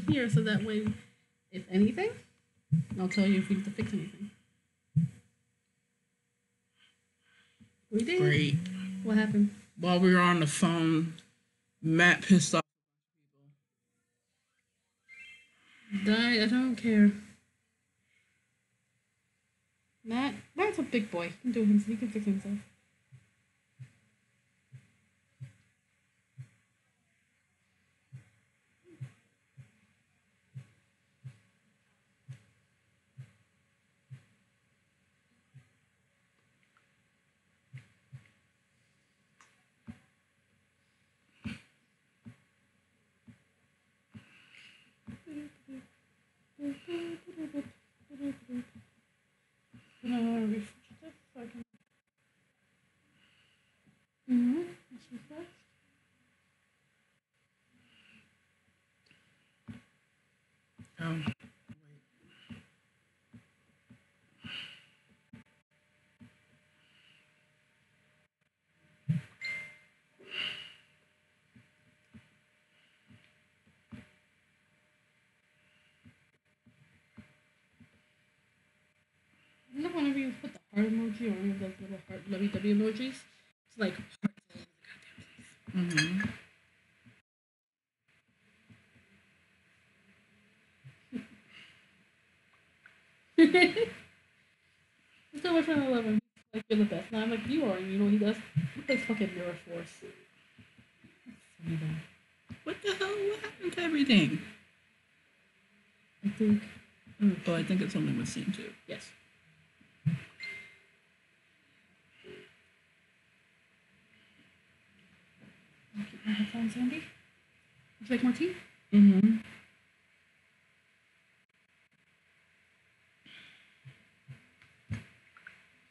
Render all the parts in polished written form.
here so that way, if anything, I'll tell you if we need to fix anything. We did. Great. What happened? While we were on the phone, Matt pissed off. I don't care. Matt's a big boy. He can do himself. He can fix himself. Refresh this so I can. Let's refresh. Oh. You know, whenever you put the heart emoji or any of those little heart lovey-dovey emojis, it's like hearts all over the goddamn place. Mm-hmm. It's so much fun. I love him. Like, you're the best. And I'm like, you are. And you know what he does? He plays fucking Mirror Force. That's funny though. What the hell? What happened to everything? I think. Oh, I think it's only with scene 2. Yes. I'll keep my headphones handy. Would you like more tea? Mm-hmm.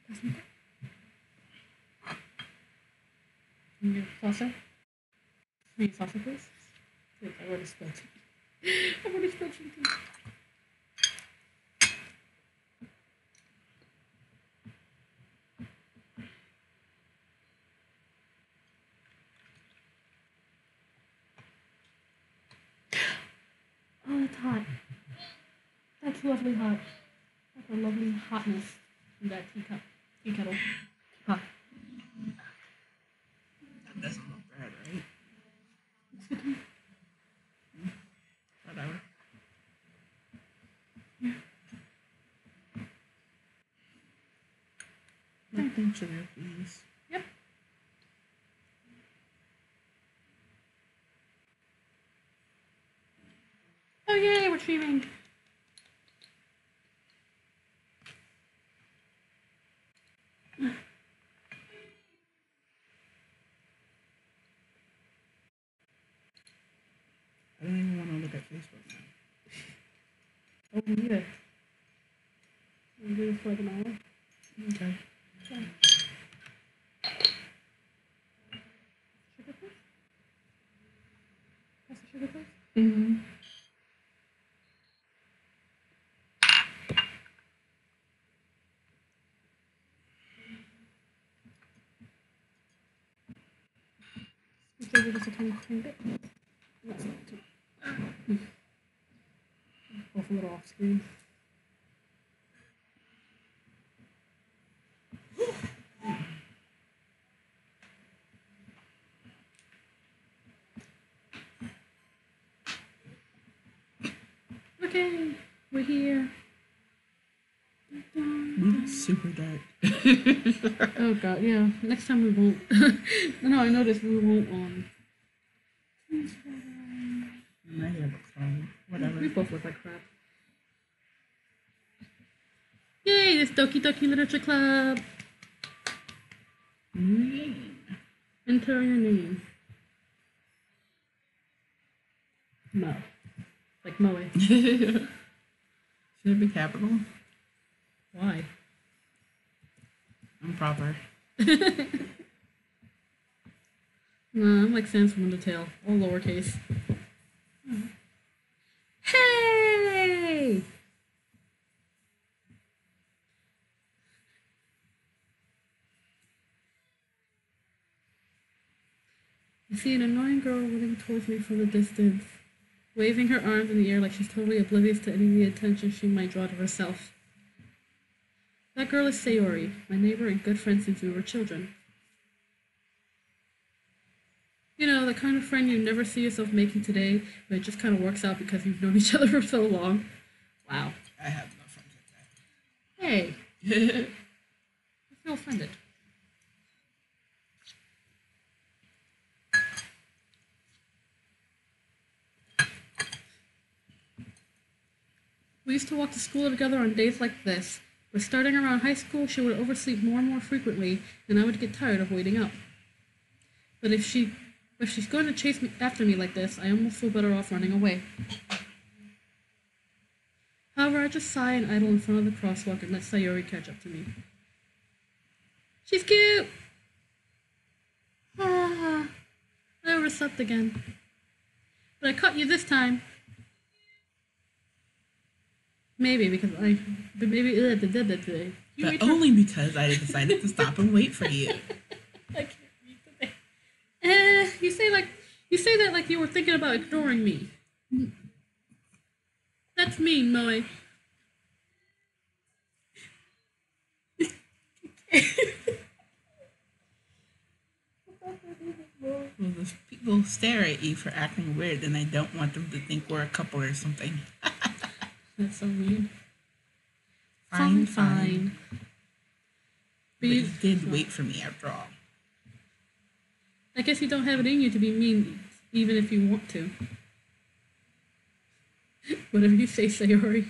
Pass me that. Can you get a saucer? Can you get a saucer, please? Wait, I already spilled tea. I've already spilled some tea. Oh, that's hot. That's lovely hot. That's a lovely hotness in that teacup. Tea kettle. Hot. That doesn't look bad, right? Looks good to me. Whatever. Nothing sugar, please. Yep. Oh yay, we're streaming. I don't even want to look at Facebook now. Oh, me neither. We'll do this for like an hour. Okay. Yeah. Sugar, please? Pass the sugar, please? Mm-hmm. It's over just a tiny bit. That's not too much. Both a little off screen. Okay, we're here. Super dark. Oh god, yeah. Next time we won't. No, I noticed we won't. My hair looks fine. Whatever. We both look like crap. Yay! This Doki Literature Club. Enter your name. Mo. Like Moe. Should it be capital? Why? I'm proper. No, I'm like Sans from Undertale. All lowercase. Hey! I see an annoying girl running towards me from the distance. waving her arms in the air like she's totally oblivious to any of the attention she might draw to herself. That girl is Sayori, my neighbor and good friend since we were children. You know, the kind of friend you never see yourself making today, but it just kind of works out because you've known each other for so long. Wow. I have no friends Hey, like that. I feel offended. We used to walk to school together on days like this, but starting around high school, she would oversleep more and more frequently, and I would get tired of waiting up. But if she's going to chase me after me like this, I almost feel better off running away. However, I just sigh and idle in front of the crosswalk and let Sayori catch up to me. She's cute! Ah, I overslept again. But I caught you this time. Maybe because But only because I decided to stop and wait for you. I can't read today. You say that like you were thinking about ignoring me. That's mean, Moe. Well, if people stare at you for acting weird, then I don't want them to think we're a couple or something. That's so mean. Fine. But you But did wait for me after all. I guess you don't have it in you to be mean, even if you want to. Whatever you say, Sayori.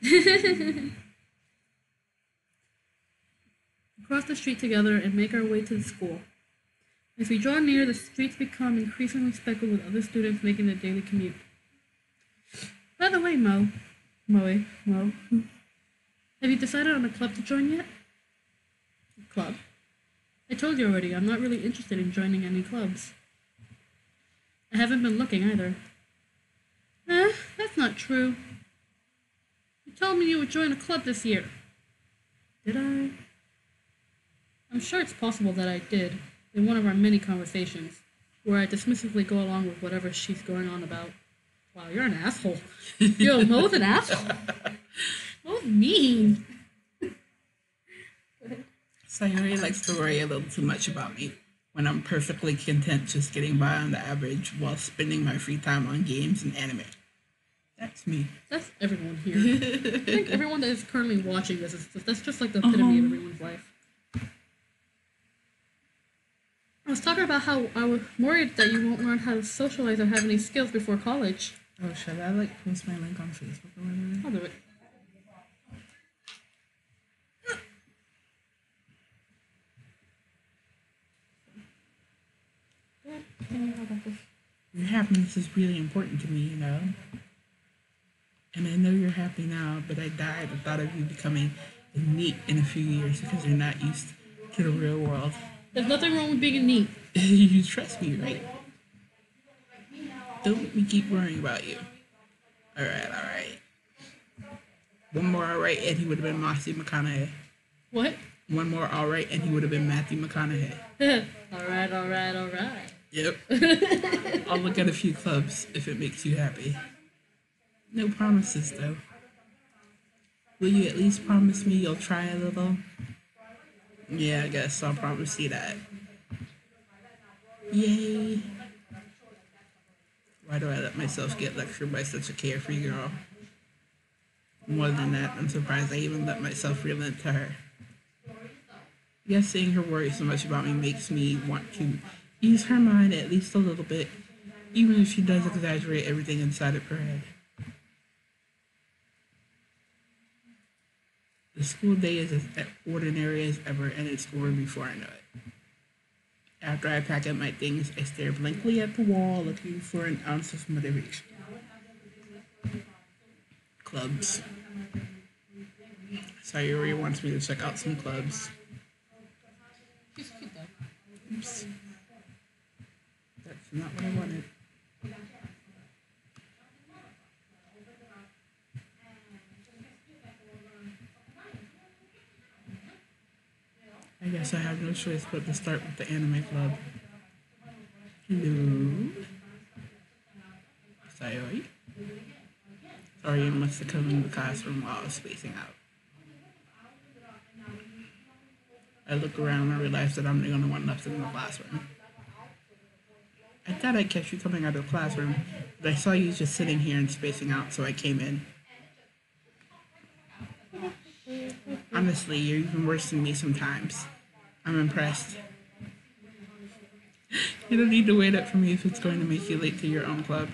We cross the street together and make our way to the school. As we draw near, the streets become increasingly speckled with other students making their daily commute. By the way, Mo, have you decided on a club to join yet? Club? I told you already, I'm not really interested in joining any clubs. I haven't been looking either. That's not true. You told me you would join a club this year. Did I? I'm sure it's possible that I did, in one of our many conversations, where I dismissively go along with whatever she's going on about. Wow, you're an asshole. Yo, Mo's an asshole. Mo's mean. Sayori likes to worry a little too much about me when I'm perfectly content just getting by on the average while spending my free time on games and anime. That's me. That's everyone here. I think everyone that is currently watching this, that's just like the epitome of everyone's life. I was talking about how I was worried that you won't learn how to socialize or have any skills before college. Oh, should I post my link on Facebook or whatever? I'll do it. Your happiness is really important to me, you know? And I know you're happy now, but I die at the thought of you becoming a NEET in a few years because you're not used to the real world. There's nothing wrong with being a NEET. You trust me, right? Don't let me keep worrying about you. Alright. One more alright and he would have been Matthew McConaughey. What? One more alright and he would have been Matthew McConaughey. Alright. Yep. I'll look at a few clubs if it makes you happy. No promises, though. Will you at least promise me you'll try a little? Yeah, I guess I'll promise you that. Yay. Why do I let myself get lectured by such a carefree girl? More than that, I'm surprised I even let myself relent to her. Yes, seeing her worry so much about me makes me want to ease her mind at least a little bit, even if she does exaggerate everything inside of her head. The school day is as ordinary as ever, and it's over before I know it. After I pack up my things, I stare blankly at the wall, looking for an ounce of motivation. Clubs. Sayori wants me to check out some clubs. She's cute though. Oops. That's not what I wanted. I guess I have no choice but to start with the anime club. Hello. Orion must have come in the classroom while I was spacing out. I look around and realize that I'm the only one left in the classroom. I thought I'd catch you coming out of the classroom, but I saw you just sitting here and spacing out, so I came in. Honestly, you're even worse than me sometimes. I'm impressed. You don't need to wait up for me if it's going to make you late to your own club.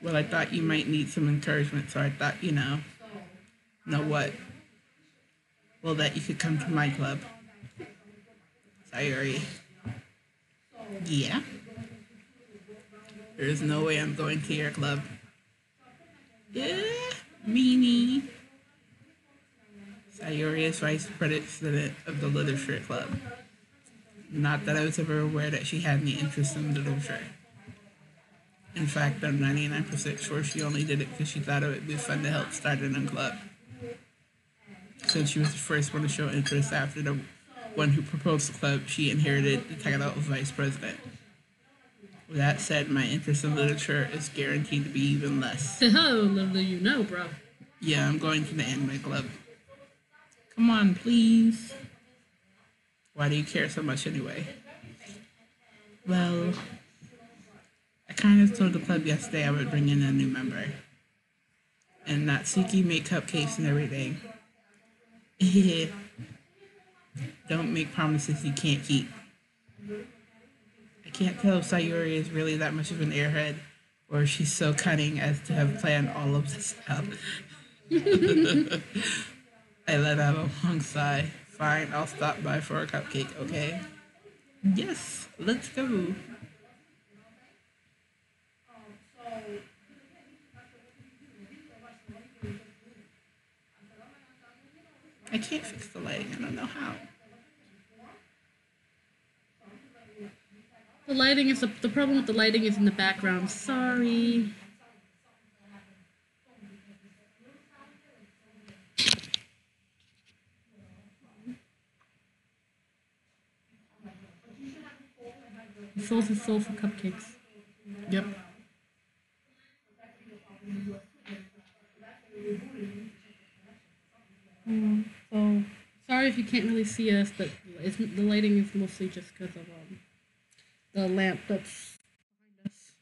Well, I thought you might need some encouragement, so I thought, know what? Well, that you could come to my club. Sayori. Yeah? There's no way I'm going to your club. Yeah, meanie. Sayori is vice president of the literature club. Not that I was ever aware that she had any interest in literature. In fact, I'm 99% sure she only did it because she thought it would be fun to help start a new club. Since she was the first one to show interest after the one who proposed the club, she inherited the title of vice president. With that said, my interest in literature is guaranteed to be even less. Oh, little do you know, bro. Yeah, I'm going to the anime club. Come on, please. Why do you care so much anyway? Well, I kind of told the club yesterday I would bring in a new member. And Natsuki make cupcakes and everything. Don't make promises you can't keep. I can't tell if Sayuri is really that much of an airhead, or if she's so cunning as to have planned all of this out. I let out a long sigh. Fine, I'll stop by for a cupcake, okay? Yes, let's go. I can't fix the lighting. I don't know how. The lighting is the problem with the lighting is in the background. Sorry. The soul's a soul for cupcakes. Yep. So sorry if you can't really see us, but the lighting is mostly just because of the lamp that's behind us.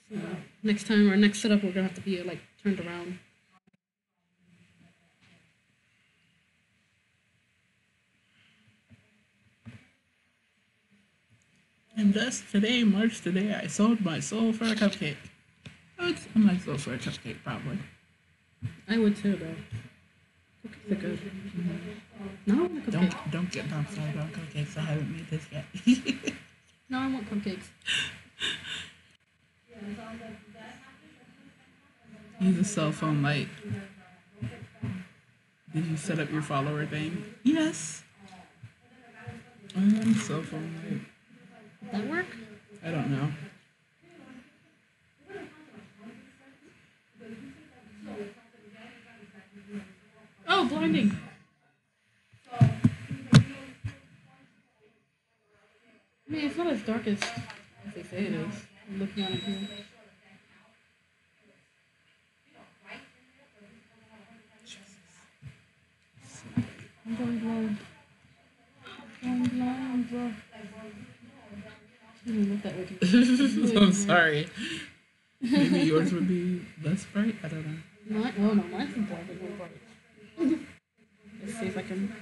So next time, our next setup, we're gonna have to be like turned around. And thus today marks the day I sold my soul for a cupcake. I would sell my soul for a cupcake, probably. I would too, though. Cookies are good. No, I want a cupcake. Don't get me started on cupcakes. I haven't made this yet. No, I want cupcakes. Use a cell phone light. Did you set up your follower thing? Yes. Cell phone light. Did that work? I don't know. Oh, blinding. I mean, it's not as dark as they say it is. I'm looking at it here. I'm going blind. I'm blind, bro. I didn't look that way. I'm sorry. Maybe yours would be less bright? I don't know. Oh no, mine's black and more bright. Let's see if I can.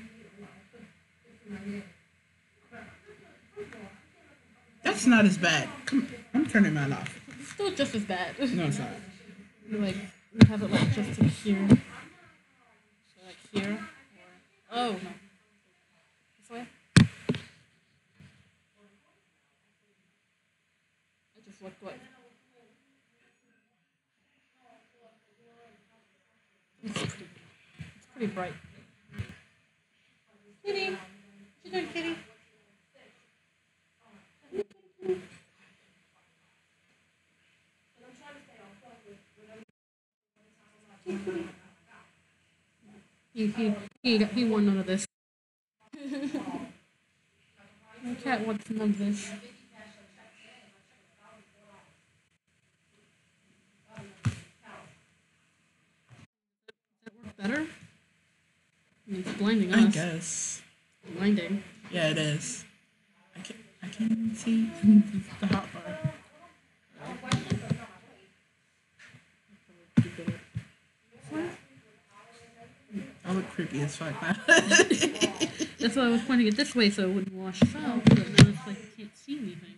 That's not as bad. I'm turning mine off. Still just as bad. No, it's not. Like, we have it like just to here. So like here. Or, oh no. This way? I just looked what? It's pretty bright. Kitty! What you doing, kitty? He won none of this. My cat wants none of this. It's blinding I us. guess. Blinding. Yeah, it is. I can't even see the hot bar. I look creepy as fuck now. That's why I was pointing it this way so it wouldn't wash out. But now it's like you can't see anything.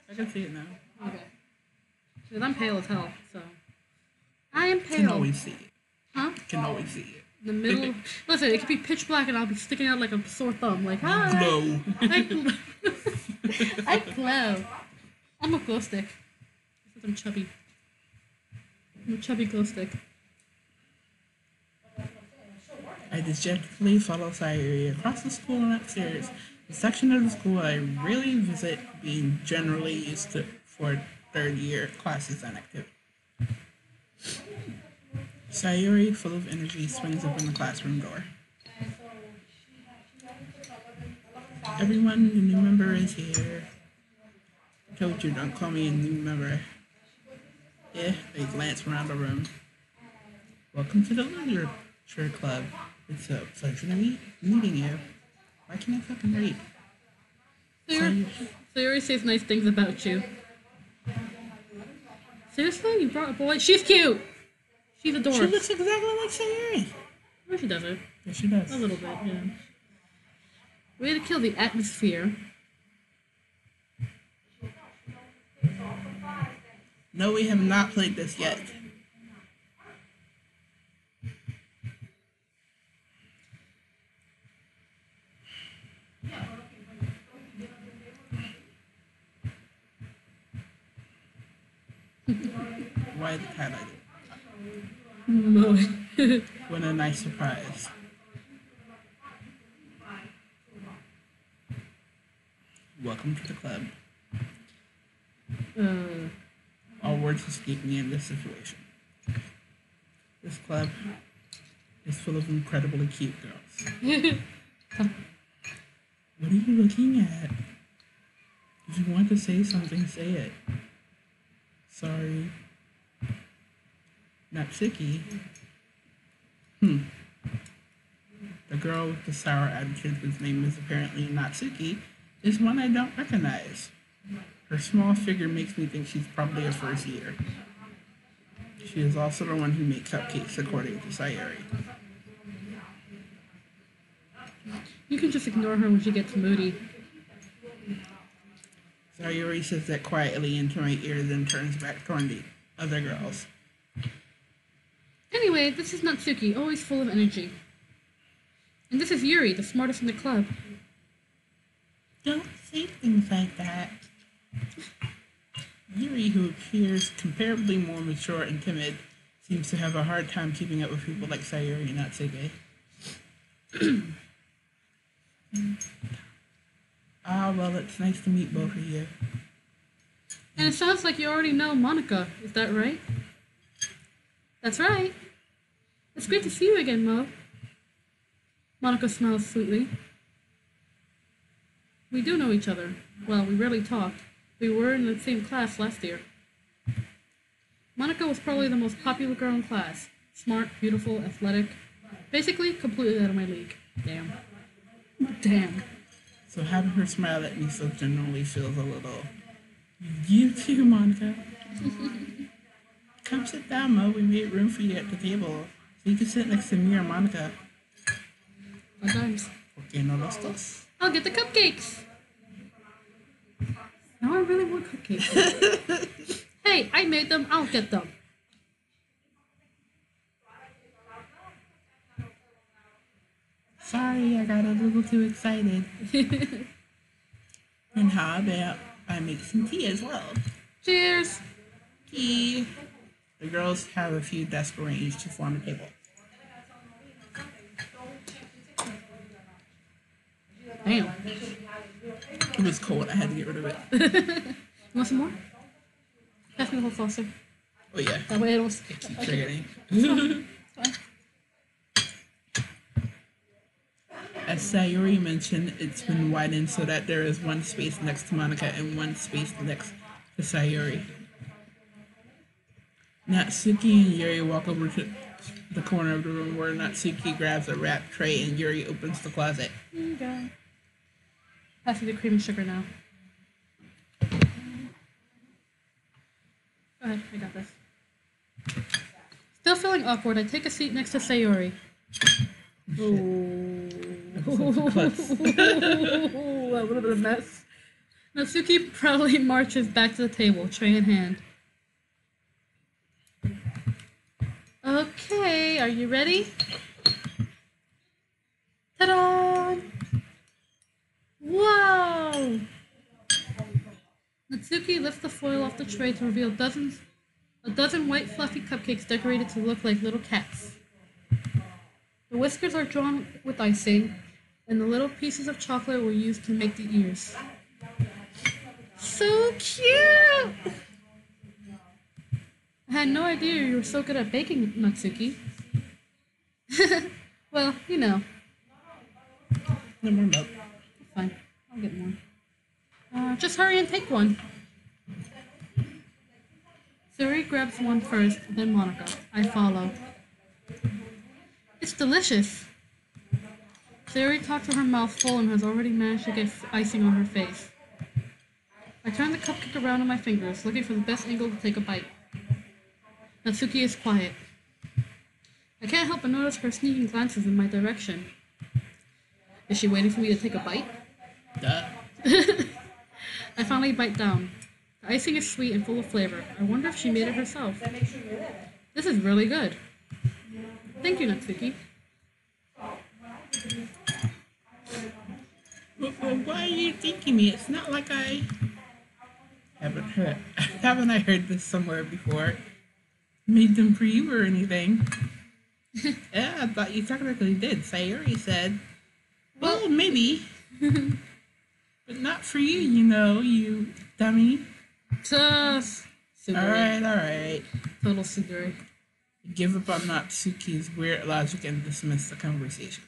I can see it now. Okay. Because I'm pale as hell, so. I am I can pale. always see it. Huh? I can always see it. The middle. Listen, it could be pitch black and I'll be sticking out like a sore thumb. Like, hi. Glow. I glow. I glow. I'm a glow stick. Because I'm chubby. I'm a chubby glow stick. I dejectedly follow Sayuri across the school and upstairs. The section of the school I really visit being generally used to for third year classes and activities. Sayuri, full of energy, swings open the classroom door. Everyone, the new member is here. I told you, don't call me a new member. Yeah, they glance around the room. Welcome to the literature club. It's a pleasure to meeting you. Why can't I fucking read? Sayuri says nice things about you. Seriously? You brought a boy? She's cute! She's She adorable. looks exactly like Sayuri. No, she doesn't. Yes, she does. A little bit, yeah. Way to kill the atmosphere. No, we have not played this yet. Why is it highlighted? No. What a nice surprise. Welcome to the club. All words escape me in this situation. This club is full of incredibly cute girls. What are you looking at? If you want to say something, say it. Sorry. Natsuki. The girl with the sour attitude, whose name is apparently Natsuki, is one I don't recognize. Her small figure makes me think she's probably a first year. She is also the one who made cupcakes, according to Sayuri. You can just ignore her when she gets moody. Sayuri says that quietly into my ear, then turns back toward the other girls. Anyway, this is Natsuki, always full of energy. And this is Yuri, the smartest in the club. Don't say things like that. Yuri, who appears comparably more mature and timid, seems to have a hard time keeping up with people like Sayuri and Natsuki. Well, it's nice to meet both of you. And it sounds like you already know Monica, is that right? That's right. It's great to see you again, Mo. Monica smiles sweetly. We do know each other. Well, we rarely talk. We were in the same class last year. Monica was probably the most popular girl in class. Smart, beautiful, athletic. Basically, completely out of my league. Damn. Damn. So having her smile at me so generally feels a little... You too, Monica. Come sit down, Mo. We made room for you at the table. So you can sit next to me or Monica. Sometimes. ¿Por qué no los dos? I'll get the cupcakes. Now I really want cupcakes. Hey, I made them. I'll get them. Sorry, I got a little too excited. And how about I make some tea as well? Cheers. Tea. The girls have a few desks arranged to form a table. Damn. It was cold. I had to get rid of it. You want some more? Pass me the whole saucer. Oh, yeah. That way it will... Keep forgetting. Fine. As Sayuri mentioned, it's been widened so that there is one space next to Monica and one space next to Sayuri. Natsuki and Yuri walk over to the corner of the room where Natsuki grabs a wrap tray and Yuri opens the closet. Here you go. Pass you the cream and sugar now. Go ahead, I got this. Still feeling awkward, I take a seat next to Sayori. Oh, that would have been a mess. Natsuki proudly marches back to the table, tray in hand. Okay, are you ready? Ta-da! Whoa! Natsuki lifts the foil off the tray to reveal a dozen white fluffy cupcakes decorated to look like little cats. The whiskers are drawn with icing, and the little pieces of chocolate were used to make the ears. So cute! I had no idea you were so good at baking, Natsuki. Well, you know. No more milk. Fine, I'll get more. Just hurry and take one. Suri grabs one first, then Monica. I follow. It's delicious. Suri talks with her mouth full and has already managed to get icing on her face. I turn the cupcake around in my fingers, looking for the best angle to take a bite. Natsuki is quiet. I can't help but notice her sneaking glances in my direction. Is she waiting for me to take a bite? Duh. I finally bite down. The icing is sweet and full of flavor. I wonder if she made it herself. This is really good. Thank you, Natsuki. Well, why are you thanking me? It's not like I haven't I heard this somewhere before? Made them for you or anything? Yeah, I thought you technically did. Sayori said, well, maybe. But not for you, you dummy. Tough. Alright. Total Suguri. Give up on Natsuki's weird logic and dismiss the conversation.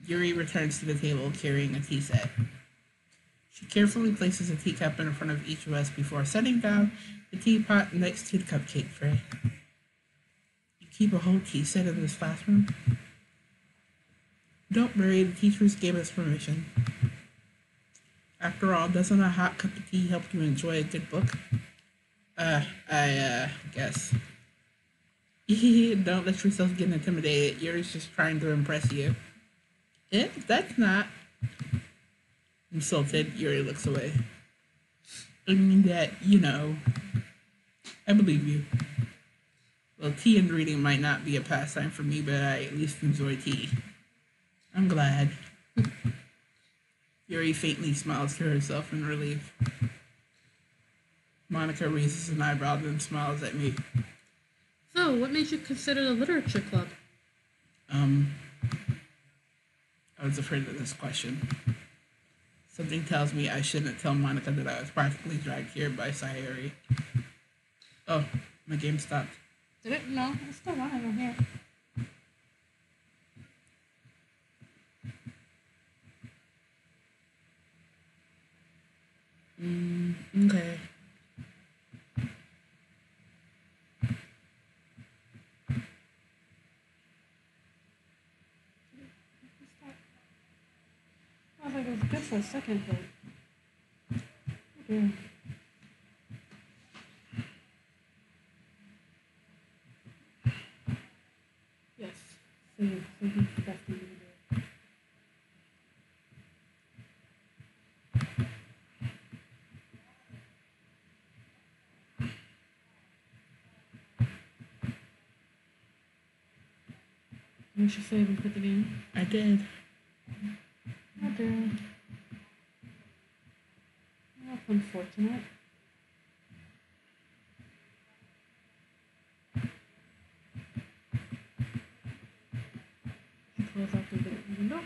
Yuri returns to the table carrying a tea set. She carefully places a teacup in front of each of us before setting down the teapot next to the cupcake tray. You keep a whole tea set in this classroom? Don't worry, the teachers gave us permission. After all, doesn't a hot cup of tea help you enjoy a good book? I guess. Don't let yourself get intimidated. Yuri's just trying to impress you. That's not. Insulted, Yuri looks away. I mean that, I believe you. Well, tea and reading might not be a pastime for me, but I at least enjoy tea. I'm glad. Yuri faintly smiles to herself in relief. Monica raises an eyebrow then smiles at me. So, what made you consider the literature club? I was afraid of this question. Something tells me I shouldn't tell Monica that I was practically dragged here by Sayori. Oh, my game stopped. Did it? No, it's still running on here. Okay. I was like, it was good for a second, but... Yeah. Yes. So he's the best thing to do. You should save and quit the game. I did. I did. That's unfortunate. You close out the window?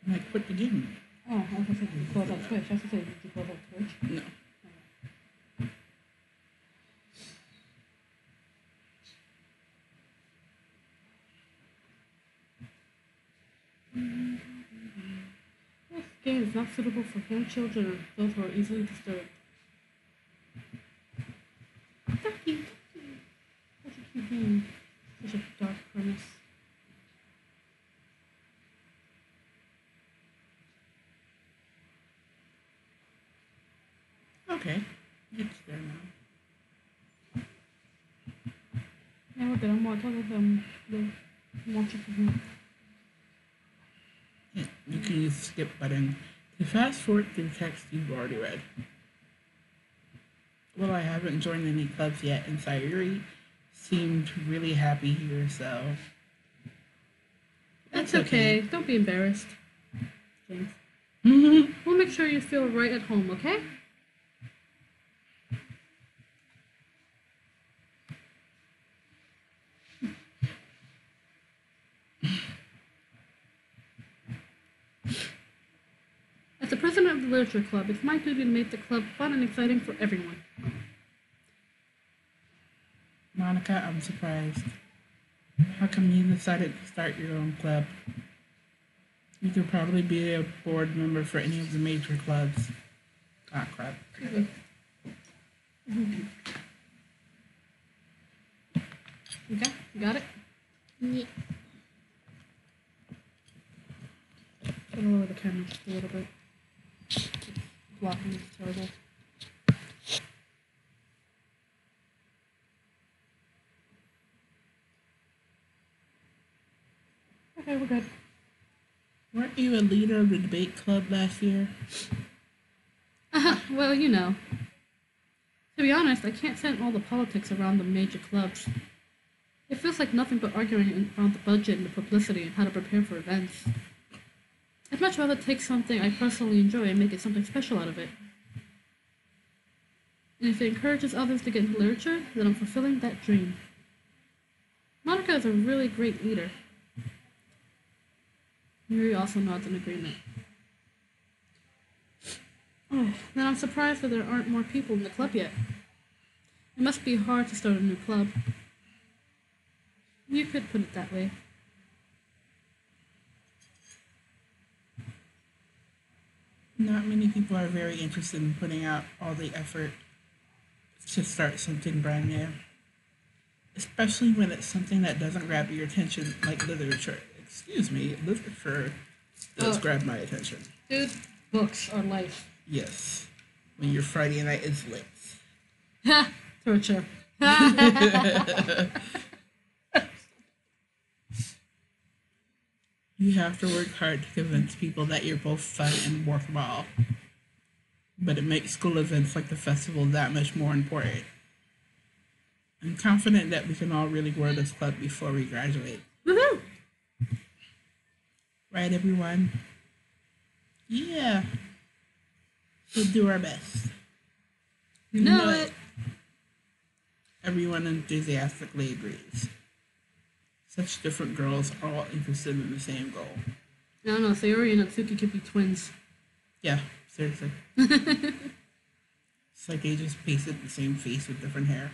I quit the game. Oh, I was gonna say, did you close out Twitch? I was gonna say, did you close out Twitch? No. This game is not suitable for young children or those who are easily disturbed. Doki! Such a cute game. It's there now. Yeah, we're good. I'm watching from here. Yeah, you can use the skip button to fast forward through text you've already read. Well, I haven't joined any clubs yet, and Sayuri seemed really happy here, so That's okay. Don't be embarrassed, James. Mm-hmm. We'll make sure you feel right at home, okay? As the president of the Literature Club, it's my duty to make the club fun and exciting for everyone. Monica, I'm surprised. How come you decided to start your own club? You could probably be a board member for any of the major clubs. Ah, crap. Okay. Okay, you got it? Yeah. Put it over the camera just a little bit. It's blocking is terrible. Okay, we're good. Weren't you a leader of the debate club last year? Well, you know. To be honest, I can't stand all the politics around the major clubs. It feels like nothing but arguing around the budget and the publicity and how to prepare for events. I'd much rather take something I personally enjoy and make it something special out of it. And if it encourages others to get into literature, then I'm fulfilling that dream. Monica is a really great leader. Yuri also nods in agreement. Oh, then I'm surprised that there aren't more people in the club yet. It must be hard to start a new club. You could put it that way. Not many people are very interested in putting out all the effort to start something brand new. Especially when it's something that doesn't grab your attention, like literature. Excuse me, literature does grab my attention. Dude, books are life. Yes. When your Friday night is lit. Ha! Torture. You have to work hard to convince people that you're both fun and worthwhile. But it makes school events like the festival that much more important. I'm confident that we can all really grow this club before we graduate. Woohoo! Right, everyone? Yeah. We'll do our best. You know it. Everyone enthusiastically agrees. Such different girls are all interested in the same goal. I don't know, Sayori and Natsuki could be twins. Yeah, seriously. It's like they just pasted the same face with different hair.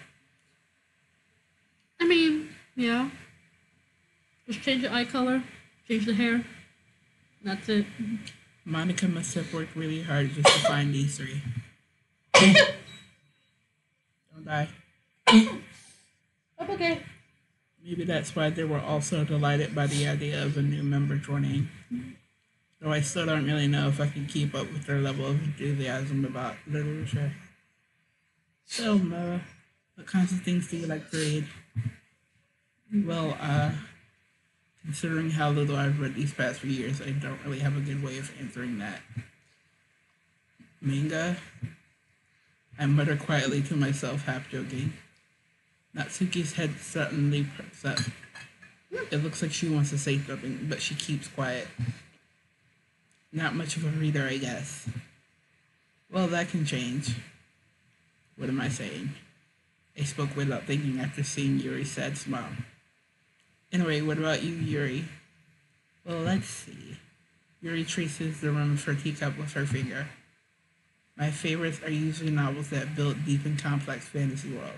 I mean, yeah. Just change the eye color, change the hair. That's it. Monica must have worked really hard just to find these three. Don't die. Oh, okay. Maybe that's why they were also delighted by the idea of a new member joining. Though I still don't really know if I can keep up with their level of enthusiasm about literature. So, what kinds of things do you like to read? Well, considering how little I've read these past few years, I don't really have a good way of answering that. Manga? I mutter quietly to myself, half joking. Natsuki's head suddenly perks up. It looks like she wants to say something, but she keeps quiet. Not much of a reader, I guess. Well, that can change. What am I saying? I spoke without thinking after seeing Yuri's sad smile. Anyway, what about you, Yuri? Well, let's see. Yuri traces the rim of her teacup with her finger. My favorites are usually novels that build deep and complex fantasy worlds.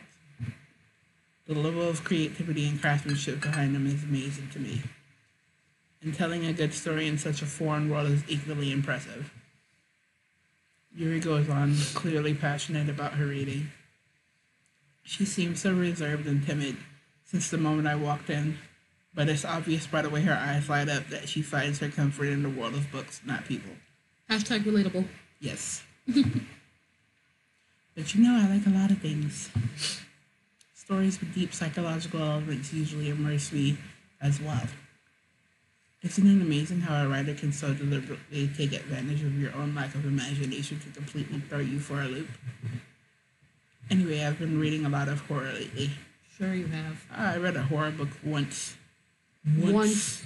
The level of creativity and craftsmanship behind them is amazing to me. And telling a good story in such a foreign world is equally impressive. Yuri goes on, clearly passionate about her reading. She seems so reserved and timid since the moment I walked in, but it's obvious by the way her eyes light up that she finds her comfort in the world of books, not people. Hashtag relatable. Yes. But you know, I like a lot of things. Stories with deep psychological elements usually immerse me as well. Isn't it amazing how a writer can so deliberately take advantage of your own lack of imagination to completely throw you for a loop? Anyway, I've been reading a lot of horror lately. Sure you have. I read a horror book once. Once.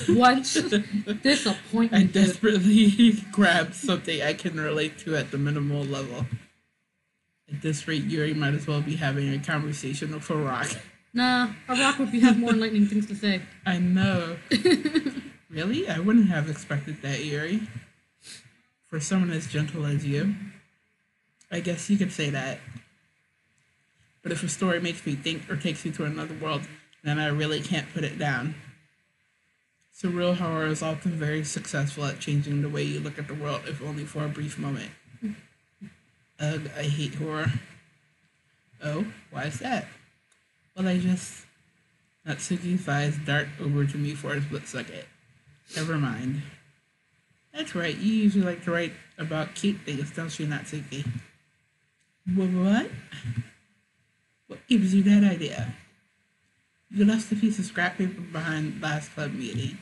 Once. I Disappointment. desperately grabbed something I can relate to at the minimal level. At this rate, Yuri might as well be having a conversation with a rock. Nah, a rock would have more enlightening things to say. I know. Really? I wouldn't have expected that, Yuri. For someone as gentle as you. I guess you could say that. But if a story makes me think or takes me to another world, then I really can't put it down. Surreal horror is often very successful at changing the way you look at the world, if only for a brief moment. Ugh, I hate horror. Oh, why is that? Well, Natsuki's eyes dart over to me for a split second. Never mind. That's right, you usually like to write about cute things, don't you, Natsuki? What? What gives you that idea? You left a piece of scrap paper behind last club meeting.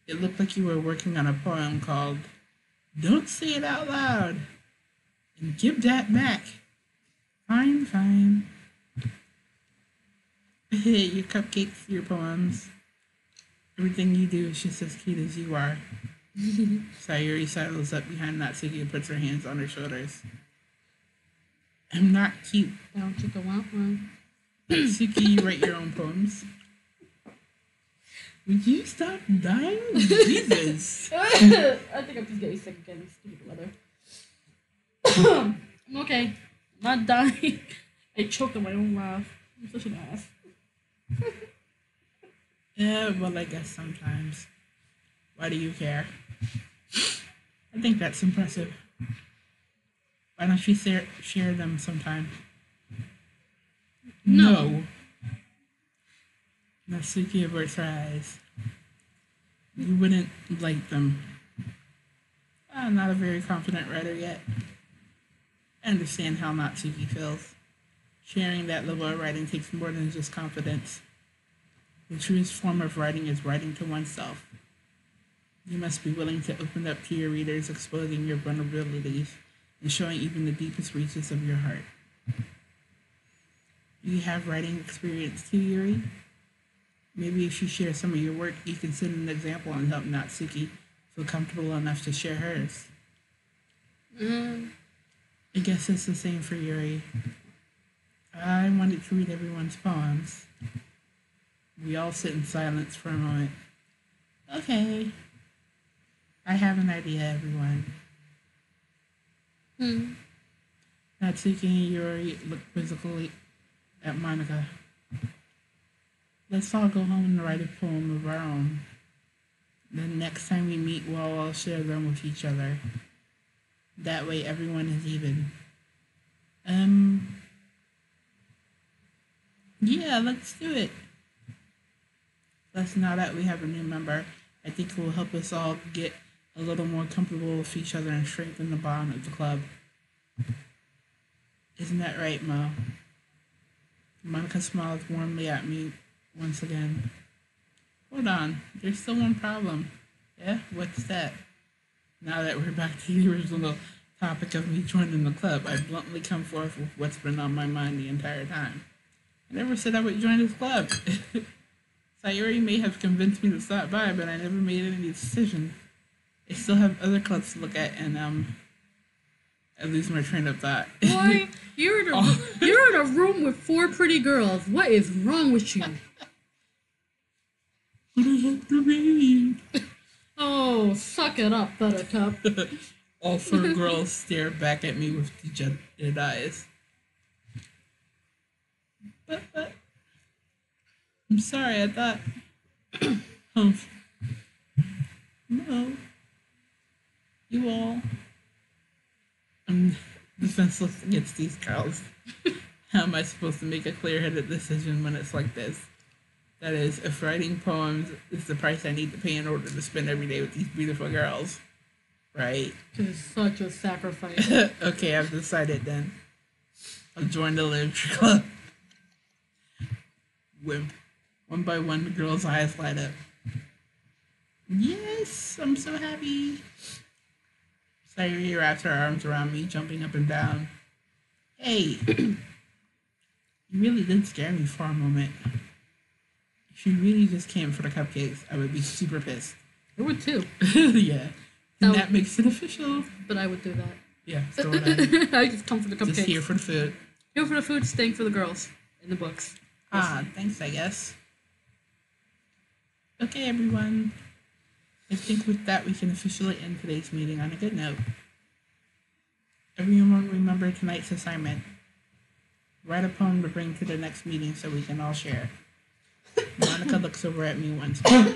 It looked like you were working on a poem called Don't Say It Out Loud and Give That Back. Fine, fine. Hey, your cupcakes, your poems. Everything you do is just as cute as you are. Sayuri sidles up behind Natsuki and puts her hands on her shoulders. I'm not cute. Don't you go out one? Natsuki, you write your own poems. Would you stop dying? Jesus. I think I'm just getting sick again. Stupid weather. I'm okay. I'm not dying. I choked on my own laugh. I'm such an ass. Yeah, well, I guess sometimes. Why do you care? I think that's impressive. Why don't you share them sometime? No. Natsuki averts her eyes. You wouldn't like them. I'm not a very confident writer yet. I understand how Natsuki feels. Sharing that level of writing takes more than just confidence. The truest form of writing is writing to oneself. You must be willing to open up to your readers, exposing your vulnerabilities and showing even the deepest reaches of your heart. Do you have writing experience too, Yuri? Maybe if you share some of your work, you can set an example and help Natsuki feel comfortable enough to share hers. I guess it's the same for Yuri. I wanted to read everyone's poems. We all sit in silence for a moment. Okay. I have an idea, everyone. Natsuki and Yuri look quizzically at Monica. Let's all go home and write a poem of our own. Then next time we meet, we'll all share them with each other. That way everyone is even. Yeah, let's do it. Plus, now that we have a new member, I think it will help us all get a little more comfortable with each other and strengthen the bond of the club. Isn't that right, Mo? Monica smiles warmly at me once again. Hold on, there's still one problem. Yeah, what's that? Now that we're back to the original topic of me joining the club, I bluntly come forth with what's been on my mind the entire time. I never said I would join this club. Sayuri may have convinced me to stop by, but I never made any decision. I still have other clubs to look at, and I lose my train of thought. Boy, you're in a room with 4 pretty girls. What is wrong with you? What does it to me? Oh, suck it up, Buttercup. All 4 girls stare back at me with dejected eyes. But I'm sorry, I thought. No. You all. I'm defenseless against these cows. How am I supposed to make a clear-headed decision when it's like this? That is, if writing poems is the price I need to pay in order to spend every day with these beautiful girls. Right. This is such a sacrifice. Okay, I've decided then. I'll join the literature club. Wimp. One by one, the girl's eyes light up. Yes, I'm so happy. Sayuri wraps her arms around me, jumping up and down. Hey, you really did scare me for a moment. If you really just came for the cupcakes, I would be super pissed. I would too. Yeah. And that makes it official. But I would do that. Yeah, throw it in. I just come for the cupcakes. Just here for the food. Here for the food, staying for the girls in the books. Ah, thanks, I guess. Okay, everyone. I think with that, we can officially end today's meeting on a good note. Everyone remember tonight's assignment. Write a poem to bring to the next meeting so we can all share. Monica looks over at me once more.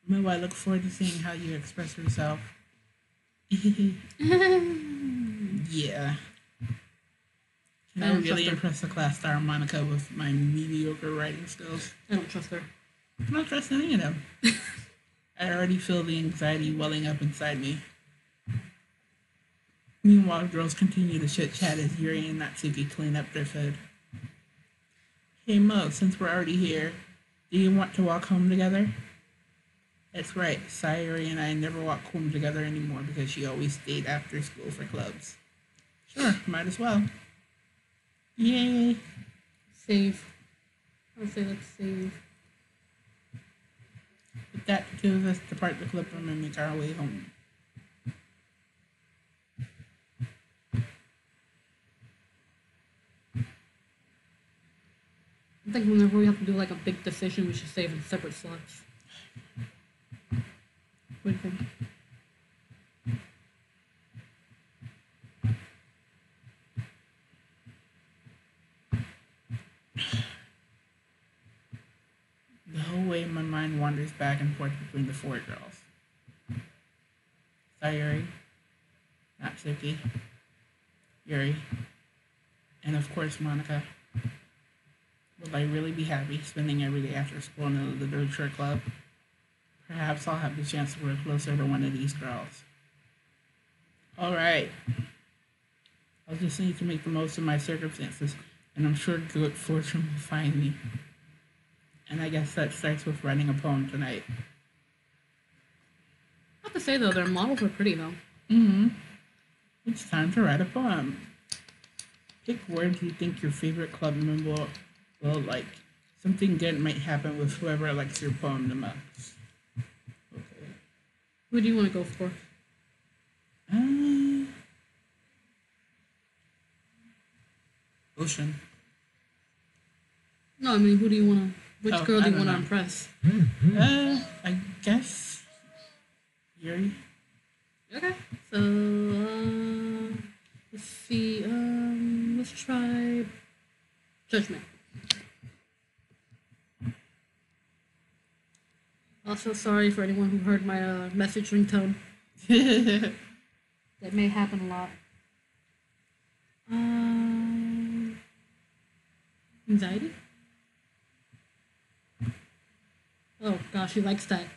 Mo, I look forward to seeing how you express yourself. Yeah. Can I really impress the class star Monica with my mediocre writing skills? I don't trust her. I don't trust any of them. I already feel the anxiety welling up inside me. Meanwhile, the girls continue to chit-chat as Yuri and Natsuki clean up their food. Hey Mo, since we're already here, do you want to walk home together? That's right, Sayuri and I never walk home together anymore because she always stayed after school for clubs. Sure, might as well. Yay! Save. I'll say let's save. With that, the two of us depart the club room and make our way home. I think whenever we have to do like a big decision, we should save in separate slots. What do you think? The whole way my mind wanders back and forth between the four girls. Sayuri, Natsuki, Yuri, and of course Monica. Will I really be happy spending every day after school in the literature club? Perhaps I'll have the chance to work closer to one of these girls. Alright. I'll just need to make the most of my circumstances, and I'm sure good fortune will find me. And I guess that starts with writing a poem tonight. I have to say though, their models are pretty though. Mm-hmm. It's time to write a poem. Pick words you think your favorite club member will like. Something good might happen with whoever likes your poem the most. Okay. Who do you want to go for? Ocean. No, I mean, who do you want to... Which girl do you want to know. impress? I guess Yuri. Okay, so, let's see, let's try Judgment. Also, sorry for anyone who heard my message ringtone. That may happen a lot. Anxiety? Oh gosh, she likes that.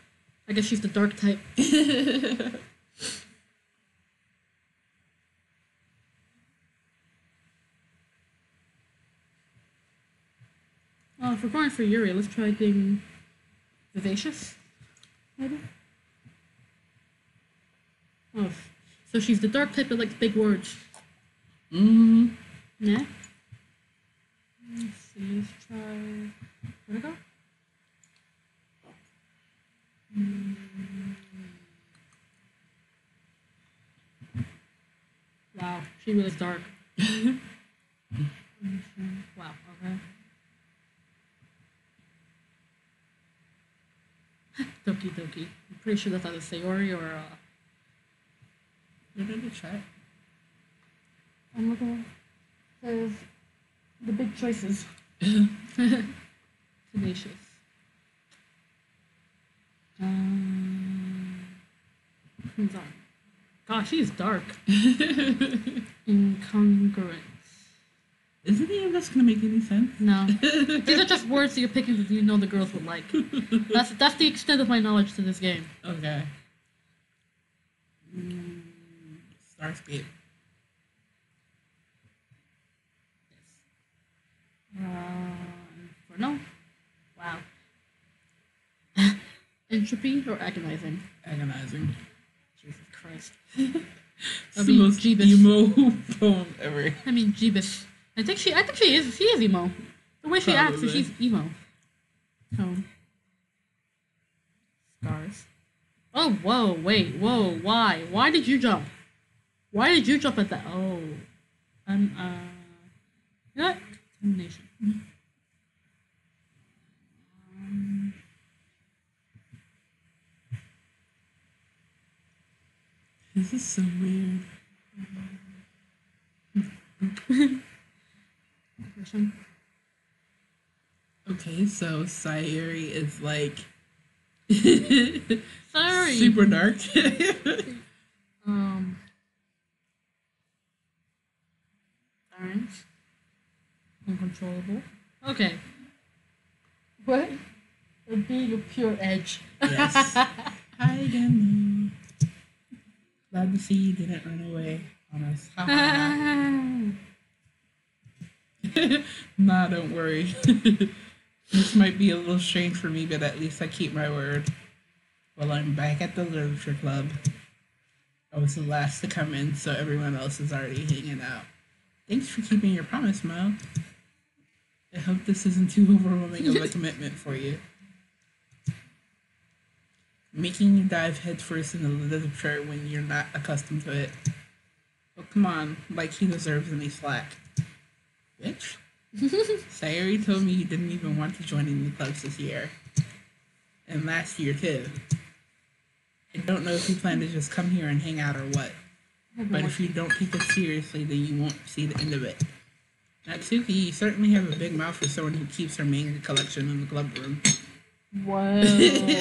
I guess she's the dark type. If we're going for Yuri, let's try being vivacious, maybe? Oh, so she's the dark type that likes big words. Mm-hmm. Yeah? Let's see, let's try... Where'd it go? Wow, she really dark. Wow, okay. Doki Doki. I'm pretty sure that's either Sayori or What did it try? I'm looking. Says the big choices. Tenacious. Crimson. Gosh, she's dark. Incongruence. Isn't any of this gonna make any sense? No. These are just words that you're picking that you know the girls would like. That's the extent of my knowledge to this game. Okay. Starscape. No. Wow. Entropy or agonizing? Agonizing. Jesus Christ. It's the most emo poem ever. I mean, Jeebus. I think she is. She is emo. The way she acts, Probably. she's emo. Tone. Stars. Oh, whoa, wait, whoa, why? Why did you jump? Why did you jump at that? Oh. You know what? Combination. This is so weird. Okay, so Sayuri is like Sorry. super dark. Orange. Uncontrollable. Okay. What? Being a pure edge. Yes. Hi again. Glad to see you didn't run away on us. Ha, ha, ha. Nah, don't worry. This might be a little strange for me, but at least I keep my word. Well, I'm back at the literature club. I was the last to come in, so everyone else is already hanging out. Thanks for keeping your promise, Mo. I hope this isn't too overwhelming of a commitment for you. Making you dive headfirst into literature when you're not accustomed to it. Oh, come on, like he deserves any slack. Bitch. Sayuri told me you didn't even want to join any clubs this year. And last year, too. I don't know if you plan to just come here and hang out or what. But if you don't take it seriously, then you won't see the end of it. Natsuki, you certainly have a big mouth for someone who keeps her manga collection in the club room. Wow,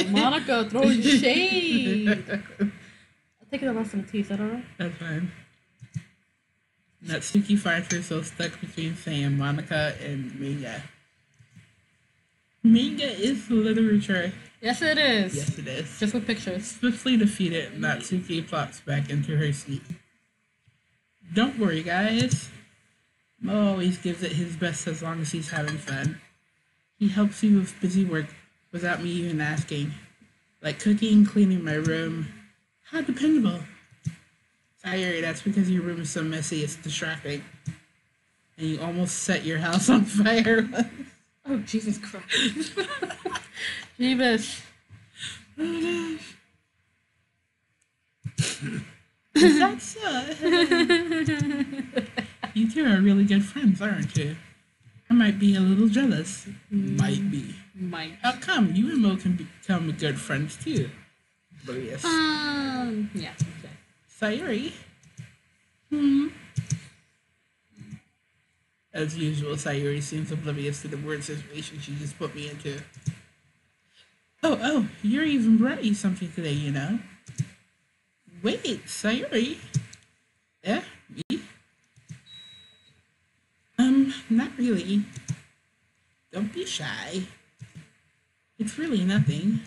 Monica throwing shade. I'll take the rest of the tea, is that alright? That's fine. Natsuki finds herself stuck between saying Monica and manga. Manga is literature. Yes, it is. Yes, it is. Just with pictures. Swiftly defeated, Natsuki plops back into her seat. Don't worry, guys. Mo always gives it his best as long as he's having fun. He helps you with busy work without me even asking. Like cooking, cleaning my room. How dependable. Sayuri, that's because your room is so messy it's distracting. And you almost set your house on fire. Oh, Jesus Christ. Jeebus. Oh my gosh. Is that so? You two are really good friends, aren't you? I might be a little jealous. Might be. Might. How come? You and Mo can become good friends too. Oblivious. Yeah. Okay. Sayuri. As usual, Sayuri seems oblivious to the weird situation she just put me into. Oh, Yuri even brought you something today, you know. Wait, Sayuri. Yeah, me? Not really. Don't be shy. It's really nothing.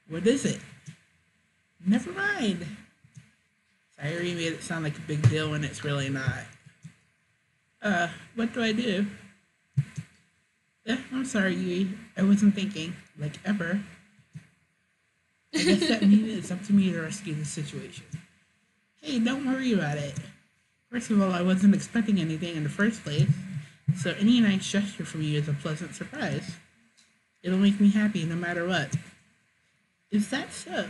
What is it? Never mind. Sayuri made it sound like a big deal when it's really not. What do I do? I'm sorry, Yui. I wasn't thinking. Like, ever. I guess that means it's up to me to rescue the situation. Hey, don't worry about it. First of all, I wasn't expecting anything in the first place, so any nice gesture from you is a pleasant surprise. It'll make me happy no matter what. Is that so?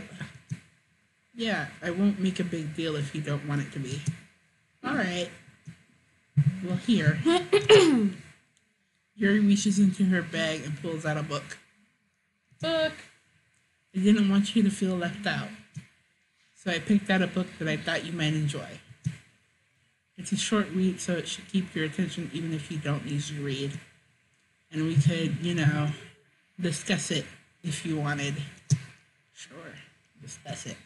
Yeah, I won't make a big deal if you don't want it to be. Alright. Well, here. Yuri reaches into her bag and pulls out a book. Book! I didn't want you to feel left out, so I picked out a book that I thought you might enjoy. It's a short read, so it should keep your attention even if you don't usually read. And we could, discuss it if you wanted. Sure, discuss it.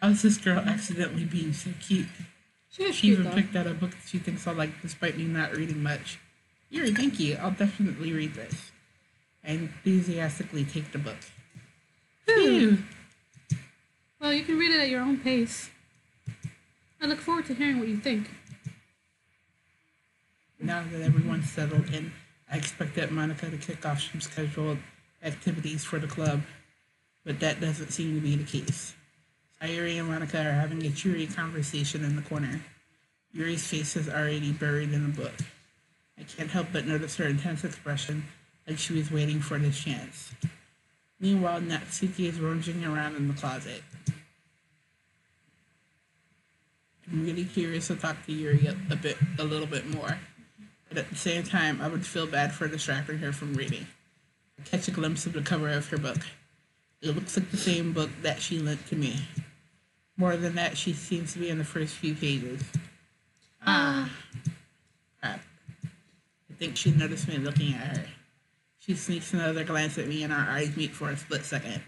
How's this girl accidentally being so cute? She even picked out a book that she thinks I'll like despite me not reading much. Yuri, thank you. I'll definitely read this. I enthusiastically take the book. Phew. Well, you can read it at your own pace. I look forward to hearing what you think. Now that everyone's settled in, I expected Monica to kick off some scheduled activities for the club, but that doesn't seem to be the case. Sayuri and Monica are having a cheery conversation in the corner. Yuri's face is already buried in a book. I can't help but notice her intense expression, like she was waiting for this chance. Meanwhile, Natsuki is rummaging around in the closet. I'm really curious to talk to Yuri a little bit more, but at the same time, I would feel bad for distracting her from reading. I catch a glimpse of the cover of her book. It looks like the same book that she lent to me. More than that, she seems to be in the first few pages. Crap. I think she noticed me looking at her. She sneaks another glance at me and our eyes meet for a split second.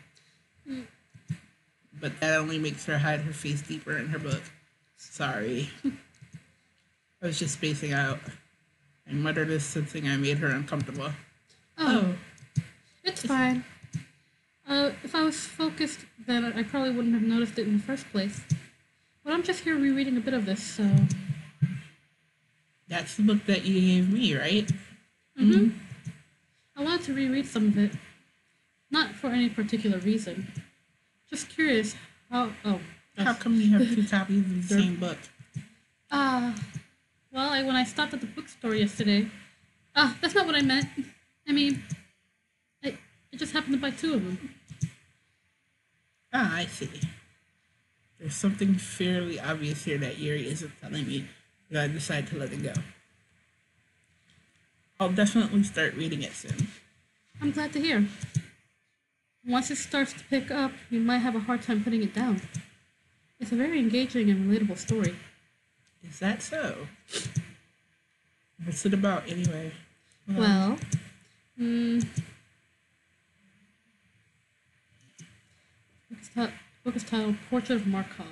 But that only makes her hide her face deeper in her book. Sorry. I was just spacing out. I muttered this, sensing I made her uncomfortable. Oh, it's fine. If I was focused, then I probably wouldn't have noticed it in the first place. But I'm just here rereading a bit of this, so... That's the book that you gave me, right? Mm-hmm. I wanted to reread some of it. Not for any particular reason. Just curious how... Oh. How come you have two copies of the same book? Well, when I stopped at the bookstore yesterday... that's not what I meant. I mean... I just happened to buy two of them. I see. There's something fairly obvious here that Yuri isn't telling me, but I decide to let it go. I'll definitely start reading it soon. I'm glad to hear. Once it starts to pick up, you might have a hard time putting it down. It's a very engaging and relatable story. Is that so? What's it about, anyway? Well, book is titled Portrait of Markov.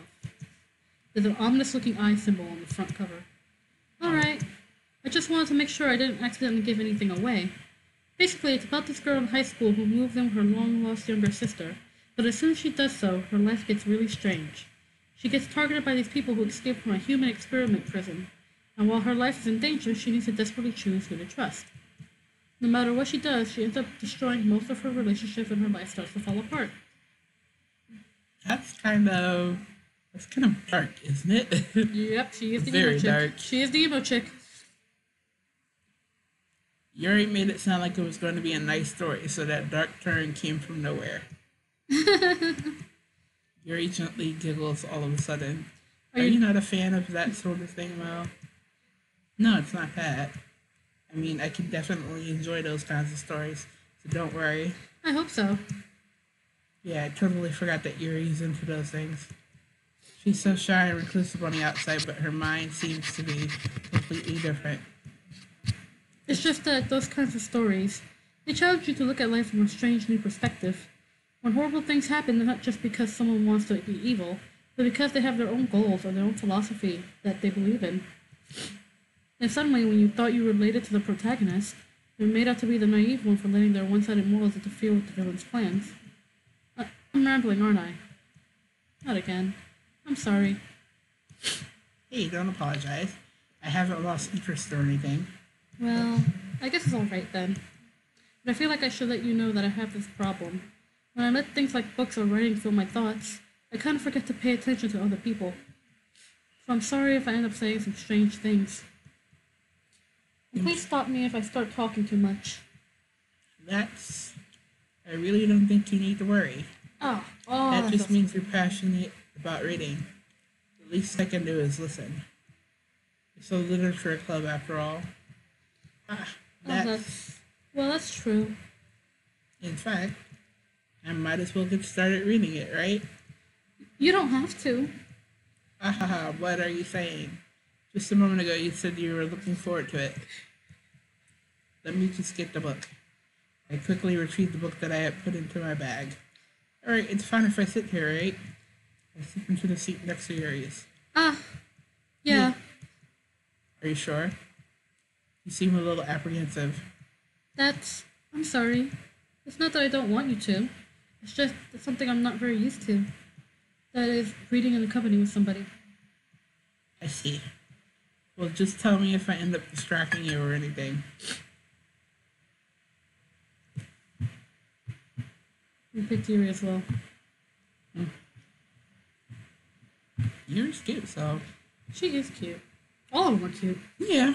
There's an ominous-looking eye symbol on the front cover. Alright, I just wanted to make sure I didn't accidentally give anything away. Basically, it's about this girl in high school who moved in with her long-lost younger sister, but as soon as she does so, her life gets really strange. She gets targeted by these people who escaped from a human experiment prison, and while her life is in danger, she needs to desperately choose who to trust. No matter what she does, she ends up destroying most of her relationships and her life starts to fall apart. That's kind of dark, isn't it? Yep, she is the Very emo chick. dark. She is the emo chick. Yuri made it sound like it was going to be a nice story, so that dark turn came from nowhere. Yuri gently giggles all of a sudden. Are you not a fan of that sort of thing, Mel? No, it's not that. I mean, I can definitely enjoy those kinds of stories, so don't worry. I hope so. Yeah, I totally forgot that Yuri's into those things. She's so shy and reclusive on the outside, but her mind seems to be completely different. It's just that those kinds of stories, they challenge you to look at life from a strange new perspective. When horrible things happen, they're not just because someone wants to be evil, but because they have their own goals or their own philosophy that they believe in. And suddenly, when you thought you related to the protagonist, they're made out to be the naive one for letting their one-sided morals interfere with the villain's plans. I'm rambling, aren't I? Not again. I'm sorry. Hey, don't apologize. I haven't lost interest or anything. Well, I guess it's alright then. But I feel like I should let you know that I have this problem. When I let things like books or writing fill my thoughts, I kind of forget to pay attention to other people. So I'm sorry if I end up saying some strange things. And please stop me if I start talking too much. I really don't think you need to worry. Oh, that just means you're passionate about reading. The least I can do is listen. It's a literature club after all. That's true. In fact, I might as well get started reading it, right? You don't have to. What are you saying? Just a moment ago you said you were looking forward to it. Let me just get the book. I quickly retrieved the book that I had put into my bag. Alright, it's fine if I sit here, right? I sit into the seat next to Yuri's. Yeah. Are you sure? You seem a little apprehensive. I'm sorry. It's not that I don't want you to. It's just something I'm not very used to. That is reading in the company with somebody. I see. Well, just tell me if I end up distracting you or anything. We picked Yuri as well. Yuri's cute, so She is cute. All of them are cute. yeah.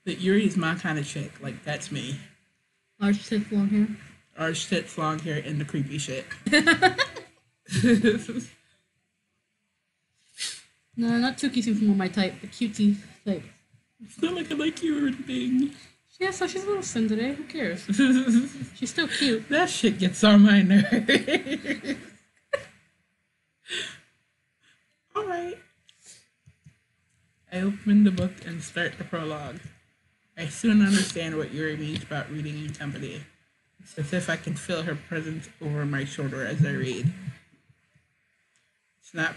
But Yuri's my kind of chick. Like, that's me. Large tits, long hair. Arch tits, long hair, and the creepy shit. No, not Tuki seems more my type. The cutie type. It's not like I like you or anything. Yeah, so she's a little tsundere. Who cares? She's still cute. That shit gets on my nerves. Alright. I open the book and start the prologue. I soon understand what Yuri means about reading in company. It's as if I can feel her presence over my shoulder as I read. It's not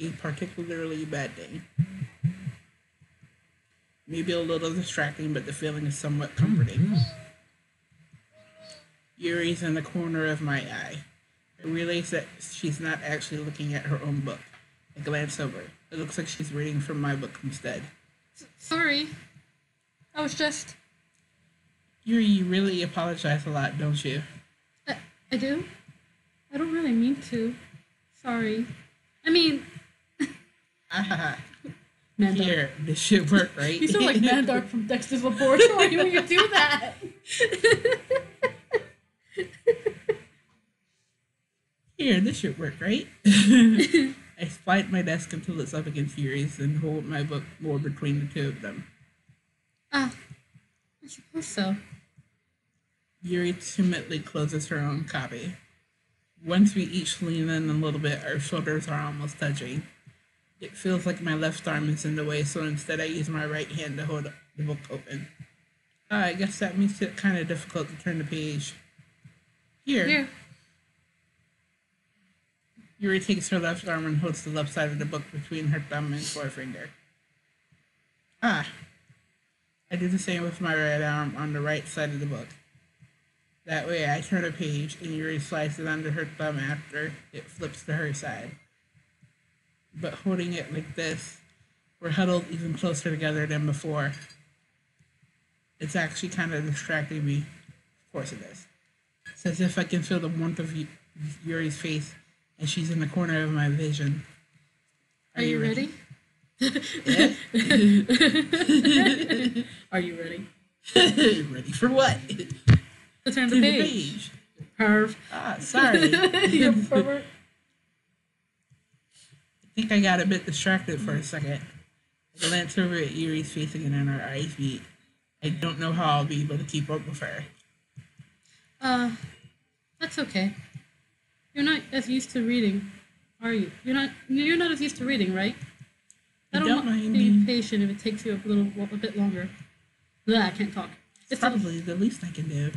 a particularly bad thing. Maybe a little distracting, but the feeling is somewhat comforting. Yuri's in the corner of my eye. I realize that she's not actually looking at her own book. I glance over. It looks like she's reading from my book instead. Sorry. I was just... Yuri, you really apologize a lot, don't you? I do? I don't really mean to. Sorry. I mean... Mandar. Here, this should work, right? You sound like Mandar from Dexter's Laboratory when you do that. Here, this should work, right? I slide my desk until it's up against Yuri's and hold my book more between the two of them. I suppose so. Yuri timidly closes her own copy. Once we each lean in a little bit, our shoulders are almost touching. It feels like my left arm is in the way, so instead I use my right hand to hold the book open. I guess that makes it kind of difficult to turn the page. Here. Yuri takes her left arm and holds the left side of the book between her thumb and forefinger. I do the same with my right arm on the right side of the book. That way I turn a page and Yuri slides it under her thumb after it flips to her side. But holding it like this, we're huddled even closer together than before. It's actually kind of distracting me. Of course it is. It's as if I can feel the warmth of Yuri's face and she's in the corner of my vision. Are you ready? Yeah? Are you ready? Ready for what? To turn the page. Perv. Sorry. You pervert. I think I got a bit distracted for a second. I glance over at Yuri's face again and our eyes meet. I don't know how I'll be able to keep up with her. That's okay. You're not as used to reading, are you? You're not as used to reading, right? I don't mind being patient if it takes you a bit longer. Blah, I can't talk. It's probably the least I can do.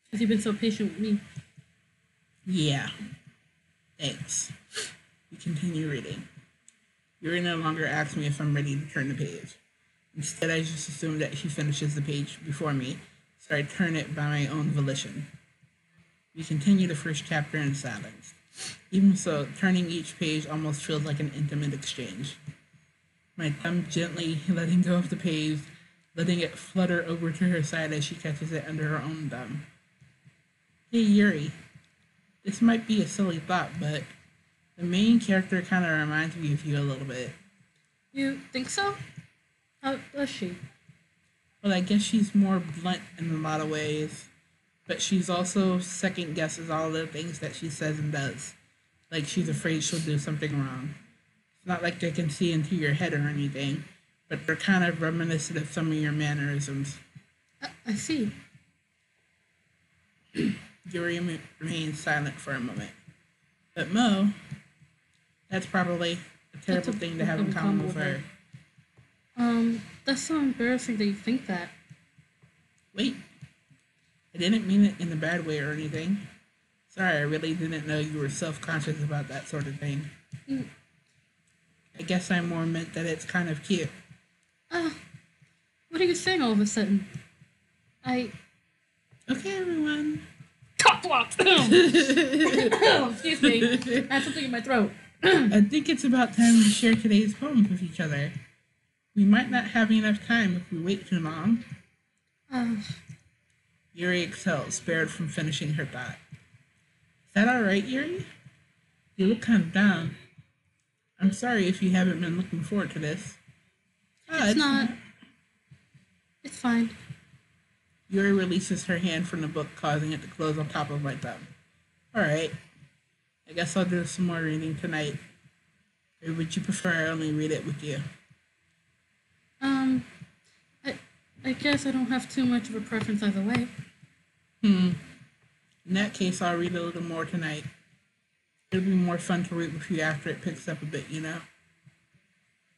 Because you've been so patient with me. Yeah. Thanks. We continue reading. Yuri no longer asks me if I'm ready to turn the page. Instead, I just assume that she finishes the page before me, so I turn it by my own volition. We continue the first chapter in silence. Even so, turning each page almost feels like an intimate exchange. My thumb gently letting go of the page, letting it flutter over to her side as she catches it under her own thumb. Hey Yuri, this might be a silly thought, but the main character kind of reminds me of you a little bit. You think so? How does she? Well, I guess she's more blunt in a lot of ways, but she's also second guesses all the things that she says and does. Like she's afraid she'll do something wrong. It's not like they can see into your head or anything, but they're kind of reminiscent of some of your mannerisms. I see. Yuri remains silent for a moment. But Mo, that's probably a terrible thing to have in common with her. That's so embarrassing that you think that. Wait, I didn't mean it in a bad way or anything. Sorry, I really didn't know you were self-conscious about that sort of thing. I guess I more meant that it's kind of cute. What are you saying all of a sudden? Okay, everyone. flop. Excuse me. I have something in my throat. I think it's about time we share today's poems with each other. We might not have enough time if we wait too long. Yuri exhaled, spared from finishing her thought. Is that all right, Yuri? You look kind of down. I'm sorry if you haven't been looking forward to this. It's not. It's fine. Yuri releases her hand from the book, causing it to close on top of my thumb. All right. I guess I'll do some more reading tonight. Or would you prefer I only read it with you? I guess I don't have too much of a preference either way. In that case, I'll read a little more tonight. It'll be more fun to read with you after it picks up a bit, you know?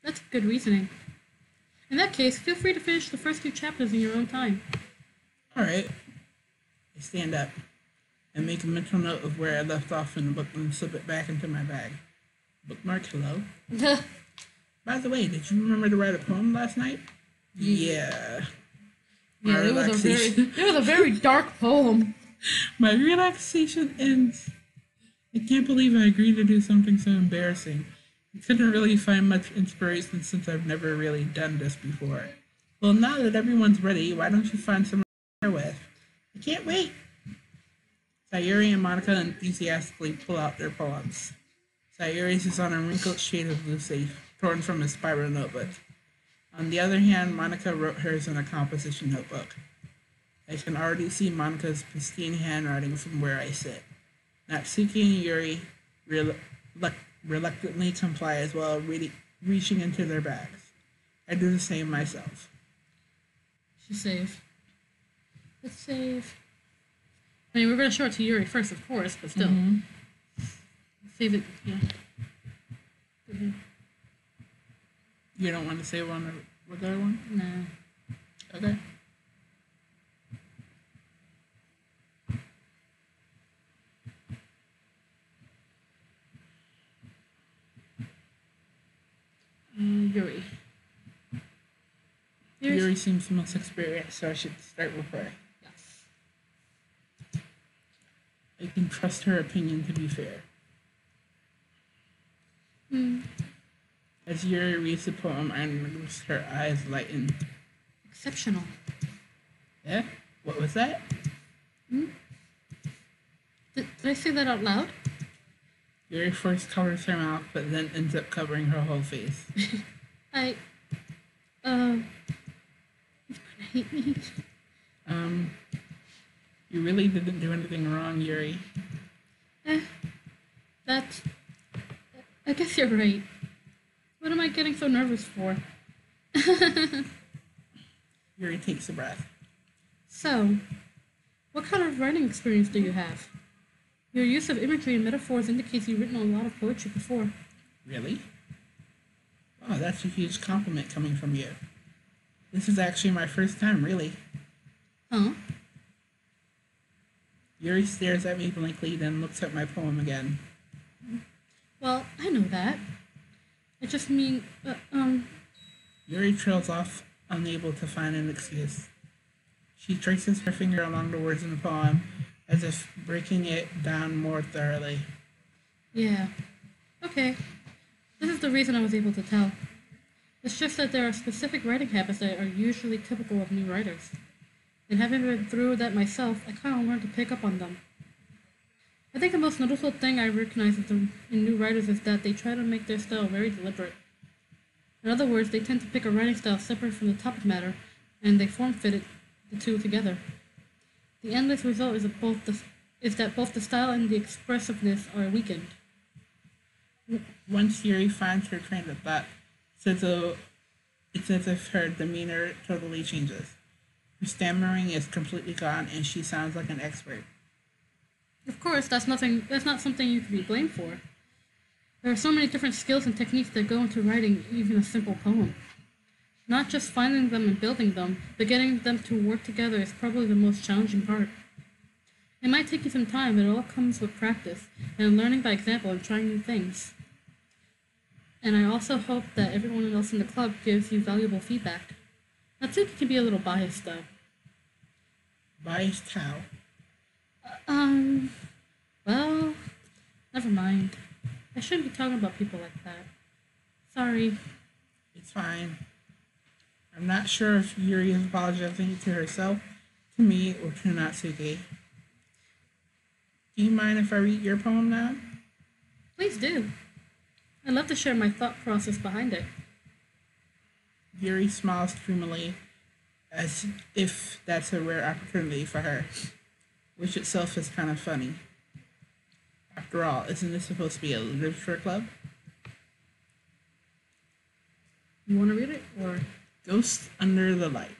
That's good reasoning. In that case, feel free to finish the first few chapters in your own time. All right. I stand up and make a mental note of where I left off in the book and slip it back into my bag. Bookmark, hello. By the way, did you remember to write a poem last night? Yeah. Yeah, it was a very dark poem. My relaxation ends. I can't believe I agreed to do something so embarrassing. I couldn't really find much inspiration since I've never really done this before. Well, now that everyone's ready, why don't you find someone to share with? I can't wait. Sayuri and Monica enthusiastically pull out their poems. Sayuri's is on a wrinkled sheet of blue leaf, torn from a spiral notebook. On the other hand, Monica wrote hers in a composition notebook. I can already see Monica's pristine handwriting from where I sit. Natsuki and Yuri reluctantly comply as well, reaching into their bags. I do the same myself. She's safe. Let's save. I mean, we're going to show it to Yuri first, of course, but still. Mm-hmm. Save it, yeah. Mm-hmm. You don't want to save on the other one? No. Okay. Yuri. Yuri seems the most experienced, so I should start with her. Yes. I can trust her opinion to be fair. As Yuri reads the poem, I notice her eyes lighten. Exceptional. Yeah? What was that? Did I say that out loud? Yuri first covers her mouth, but then ends up covering her whole face. He's gonna hate me. You really didn't do anything wrong, Yuri. I guess you're right. What am I getting so nervous for? Yuri takes a breath. So, what kind of writing experience do you have? Your use of imagery and metaphors indicates you've written a lot of poetry before. Really? Oh, that's a huge compliment coming from you. This is actually my first time, really. Huh? Yuri stares at me blankly, then looks at my poem again. Well, I know that. I just mean, Yuri trails off, unable to find an excuse. She traces her finger along the words in the poem, as if breaking it down more thoroughly. Yeah. Okay. This is the reason I was able to tell. It's just that there are specific writing habits that are usually typical of new writers. And having been through that myself, I kind of learned to pick up on them. I think the most noticeable thing I recognize in new writers is that they try to make their style very deliberate. In other words, they tend to pick a writing style separate from the topic matter, and they form-fit the two together. The endless result is that both the style and the expressiveness are weakened. Once Yuri finds her train of thought, it's as if her demeanor totally changes. Her stammering is completely gone, and she sounds like an expert. Of course, that's not something you can be blamed for. There are so many different skills and techniques that go into writing even a simple poem. Not just finding them and building them, but getting them to work together is probably the most challenging part. It might take you some time, but it all comes with practice and learning by example and trying new things. And I also hope that everyone else in the club gives you valuable feedback. Natsuki can be a little biased, though. Biased how? Um, well, never mind. I shouldn't be talking about people like that. Sorry. It's fine. I'm not sure if Yuri is apologizing to herself, to me, or to Natsuki. Do you mind if I read your poem now? Please do. I'd love to share my thought process behind it. Yuri smiles dreamily, as if that's a rare opportunity for her, which itself is kind of funny. After all, isn't this supposed to be a literature club? You want to read it? Or. Ghost under the light.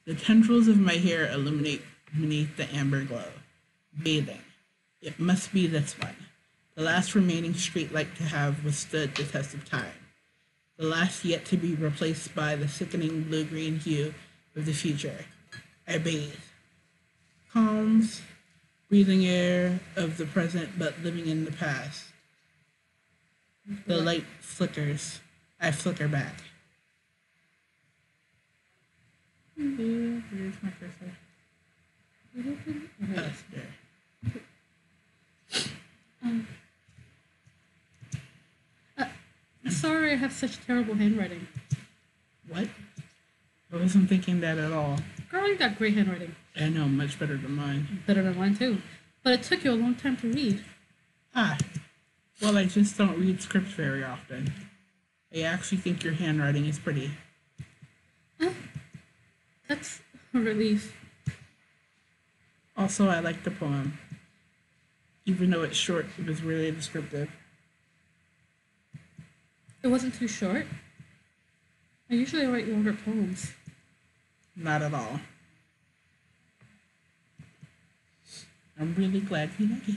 The tendrils of my hair illuminate beneath the amber glow. Bathing. It must be this one. The last remaining streetlight to have withstood the test of time. The last yet to be replaced by the sickening blue-green hue of the future. I bathe. Calms, breathing air of the present but living in the past. The light flickers. I flicker back. Where's my cursor? Oh, it's there. Um, Sorry I have such terrible handwriting. What? I wasn't thinking that at all. Girl, you got great handwriting. I know, much better than mine. Better than mine, too. But it took you a long time to read. Ah, well, I just don't read scripts very often. I actually think your handwriting is pretty. That's a relief. Also, I like the poem. Even though it's short, it was really descriptive. It wasn't too short. I usually write longer poems. Not at all. I'm really glad you like it.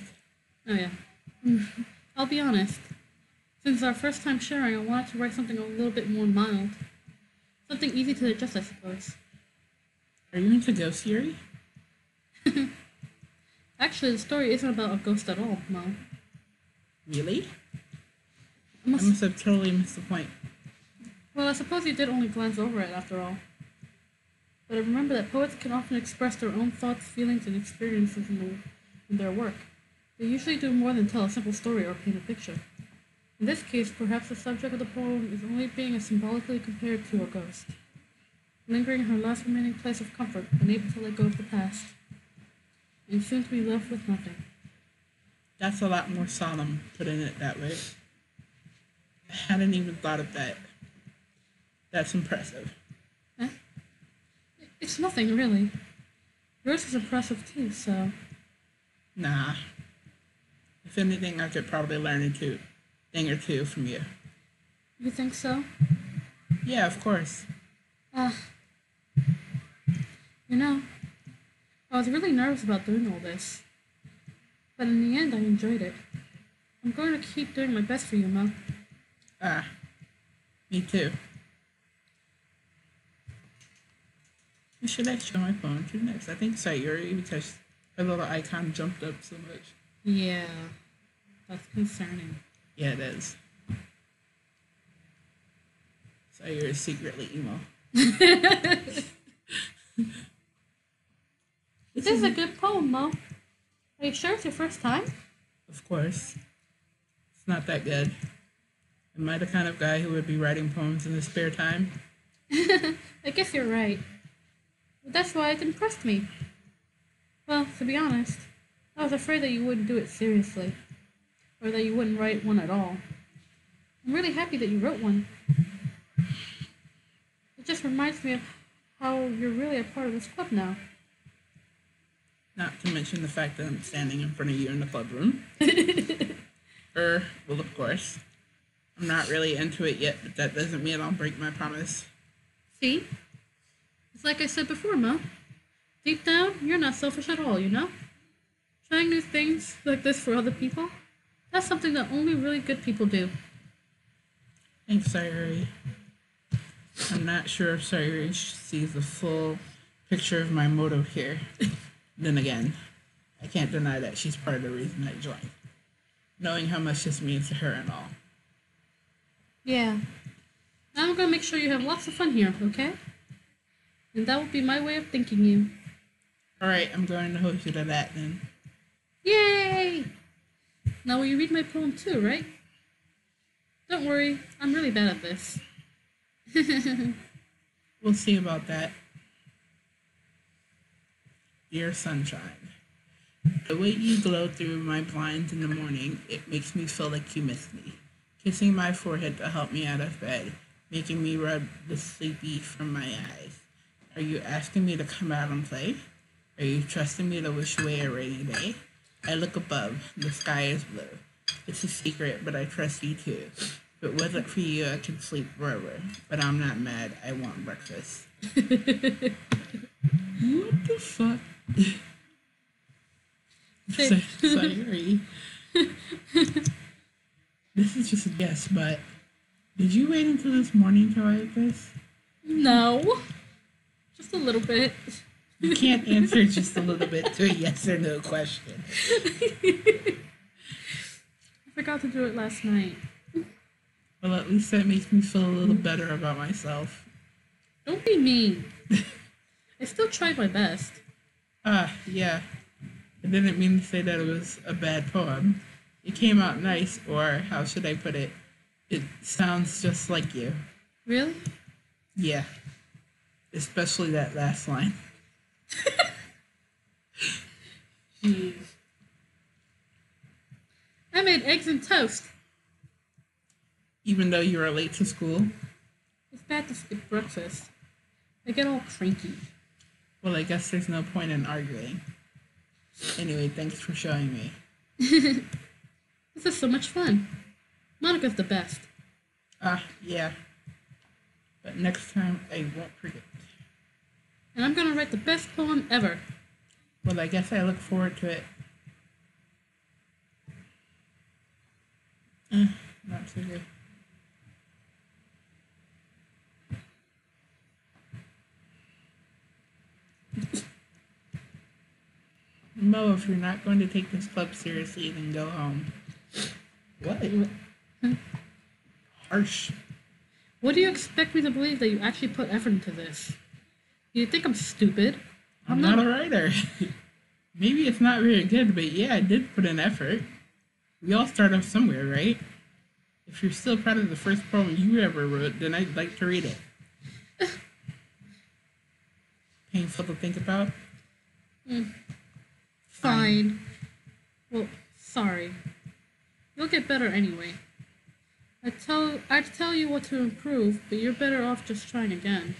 Oh, yeah. I'll be honest. Since our first time sharing, I wanted to write something a little bit more mild. Something easy to digest, I suppose. Are you into ghost Yuri? Actually, the story isn't about a ghost at all, Mo. Really? I I must have totally missed the point. Well, I suppose you did only glance over it, after all. But I remember that poets can often express their own thoughts, feelings, and experiences in their work. They usually do more than tell a simple story or paint a picture. In this case, perhaps the subject of the poem is only being symbolically compared to a ghost, lingering in her last remaining place of comfort, unable to let go of the past, and soon to be left with nothing. That's a lot more solemn, putting it that way. I hadn't even thought of that. That's impressive. Eh? It's nothing, really. Yours is impressive, too, so... Nah. If anything, I could probably learn a thing or two from you. You think so? Yeah, of course. You know, I was really nervous about doing all this. But in the end, I enjoyed it. I'm going to keep doing my best for you, Mo. Ah, me too. Who should I show my phone to next? I think Sayuri, because her little icon jumped up so much. Yeah, that's concerning. Yeah, it is. Sayuri is secretly emo. This is a good poem, Mo. Are you sure it's your first time? Of course. It's not that good. Am I the kind of guy who would be writing poems in his spare time? I guess you're right. But that's why it impressed me. Well, to be honest, I was afraid that you wouldn't do it seriously. Or that you wouldn't write one at all. I'm really happy that you wrote one. It just reminds me of how you're really a part of this club now. Not to mention the fact that I'm standing in front of you in the club room. Well, of course. I'm not really into it yet, but that doesn't mean I'll break my promise. See? It's like I said before, Mo. Deep down, you're not selfish at all, you know? Trying new things like this for other people, that's something that only really good people do. Thanks, Sayuri. I'm not sure if Sayuri sees the full picture of my motive here. Then again, I can't deny that she's part of the reason I joined. Knowing how much this means to her and all. Yeah. Now I'm gonna make sure you have lots of fun here, okay? And that will be my way of thanking you. Alright, I'm going to host you to that then. Yay! Now will you read my poem too, right? Don't worry, I'm really bad at this. We'll see about that. Dear sunshine, the way you glow through my blinds in the morning, it makes me feel like you miss me. Kissing my forehead to help me out of bed, making me rub the sleepy from my eyes. Are you asking me to come out and play? Are you trusting me to wish away a rainy day? I look above, the sky is blue. It's a secret, but I trust you too. If it wasn't for you, I could sleep forever. But I'm not mad, I want breakfast. What the fuck? Sorry. This is just a guess, but did you wait until this morning to write this? No. Just a little bit. You can't answer just a little bit to a yes or no question. I forgot to do it last night. Well, at least that makes me feel a little better about myself. Don't be mean. I still tried my best. Yeah. I didn't mean to say that it was a bad poem. It came out nice, or how should I put it? It sounds just like you. Really? Yeah. Especially that last line. Jeez. I made eggs and toast. Even though you were late to school? It's bad to skip breakfast. I get all cranky. Well, I guess there's no point in arguing. Anyway, thanks for showing me. This is so much fun. Monica's the best. Yeah. But next time, I won't forget. And I'm gonna write the best poem ever. Well, I guess I look forward to it. Not so good. Mo, if you're not going to take this club seriously, then go home. What? Harsh. What do you expect me to believe that you actually put effort into this? You think I'm stupid? I'm not a writer. Maybe it's not very good, but yeah, I did put in effort. We all start off somewhere, right? If you're still proud of the first poem you ever wrote, then I'd like to read it. Painful to think about? Fine. Well, sorry. You'll get better anyway. I'd tell you what to improve, but you're better off just trying again.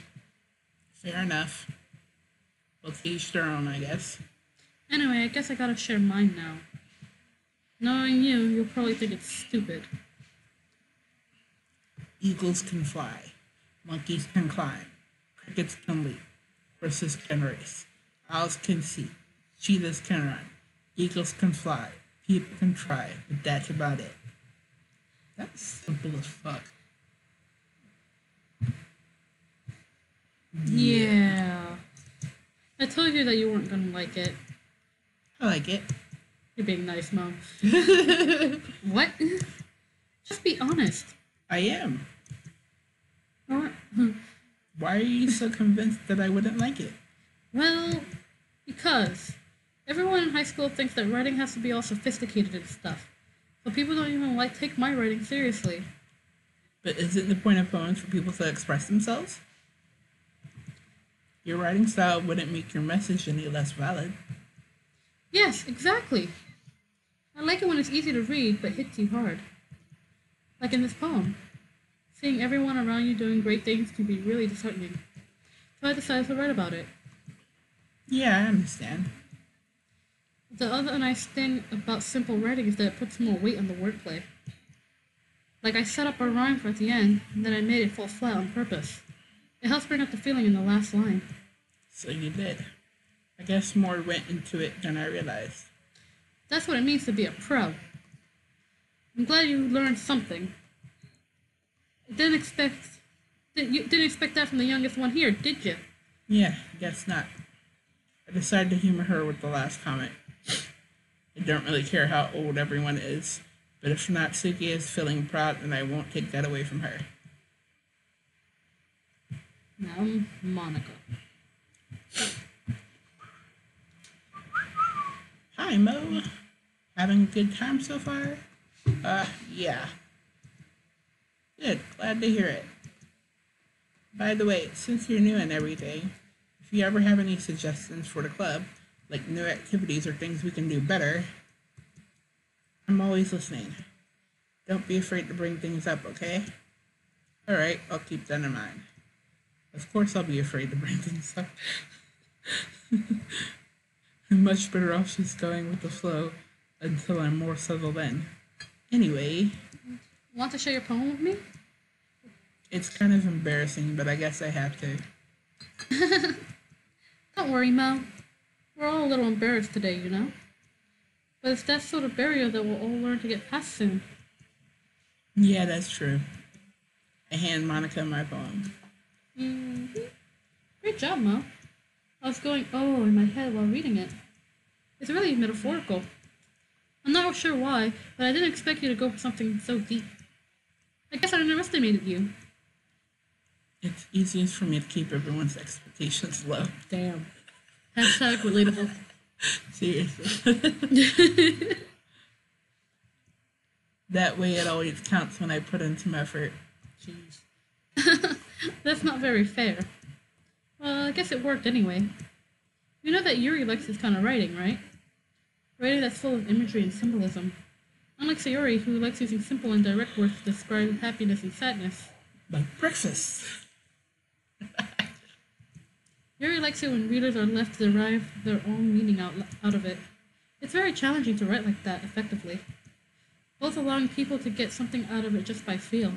Fair enough. Well, to each their own, I guess. Anyway, I guess I gotta share mine now. Knowing you, you'll probably think it's stupid. Eagles can fly. Monkeys can climb. Crickets can leap. Horses can race. Owls can see. Cheetahs can run. Eagles can fly. People can try, but that's about it. That's simple as fuck. Yeah. I told you that you weren't gonna like it. I like it. You're being nice, Mom. What? Just be honest. I am. What? Why are you so convinced that I wouldn't like it? Well, because everyone in high school thinks that writing has to be all sophisticated and stuff. So people don't even take my writing seriously. But isn't the point of poems for people to express themselves? Your writing style wouldn't make your message any less valid. Yes, exactly. I like it when it's easy to read, but hits you hard. Like in this poem. Seeing everyone around you doing great things can be really disheartening. So I decided to write about it. Yeah, I understand. The other nice thing about simple writing is that it puts more weight on the wordplay. Like I set up a rhyme for at the end, and then I made it fall flat on purpose. It helps bring up the feeling in the last line. So you did. I guess more went into it than I realized. That's what it means to be a pro. I'm glad you learned something. You didn't expect that from the youngest one here, did you? Yeah, I guess not. I decided to humor her with the last comment. I don't really care how old everyone is, but if Natsuki is feeling proud, then I won't take that away from her. Now, Monica. Hi, Mo. Having a good time so far? Yeah. Good. Glad to hear it. By the way, since you're new and everything, if you ever have any suggestions for the club, like new activities or things we can do better, I'm always listening. Don't be afraid to bring things up, okay? Alright, I'll keep that in mind. Of course I'll be afraid to bring things up. I'm much better off just going with the flow until I'm more settled in. Anyway, Want to share your poem with me? it's kind of embarrassing, but I guess I have to. Don't worry, Mel. We're all a little embarrassed today, you know? But it's that sort of barrier that we'll all learn to get past soon. Yeah, that's true. I hand Monica my poem. hmm Great job, Mel. I was going, oh, in my head while reading it. It's really metaphorical. I'm not sure why, but I didn't expect you to go for something so deep. I guess I underestimated you. It's easiest for me to keep everyone's expectations low. Damn. Hashtag relatable. Seriously. That way it always counts when I put in some effort. Jeez. That's not very fair. Well, I guess it worked anyway. You know that Yuri likes this kind of writing, right? Writing that's full of imagery and symbolism. Unlike Sayori, who likes using simple and direct words to describe happiness and sadness. Like breakfast. Yuri likes it when readers are left to derive their own meaning out of it. It's very challenging to write like that effectively, both allowing people to get something out of it just by feel,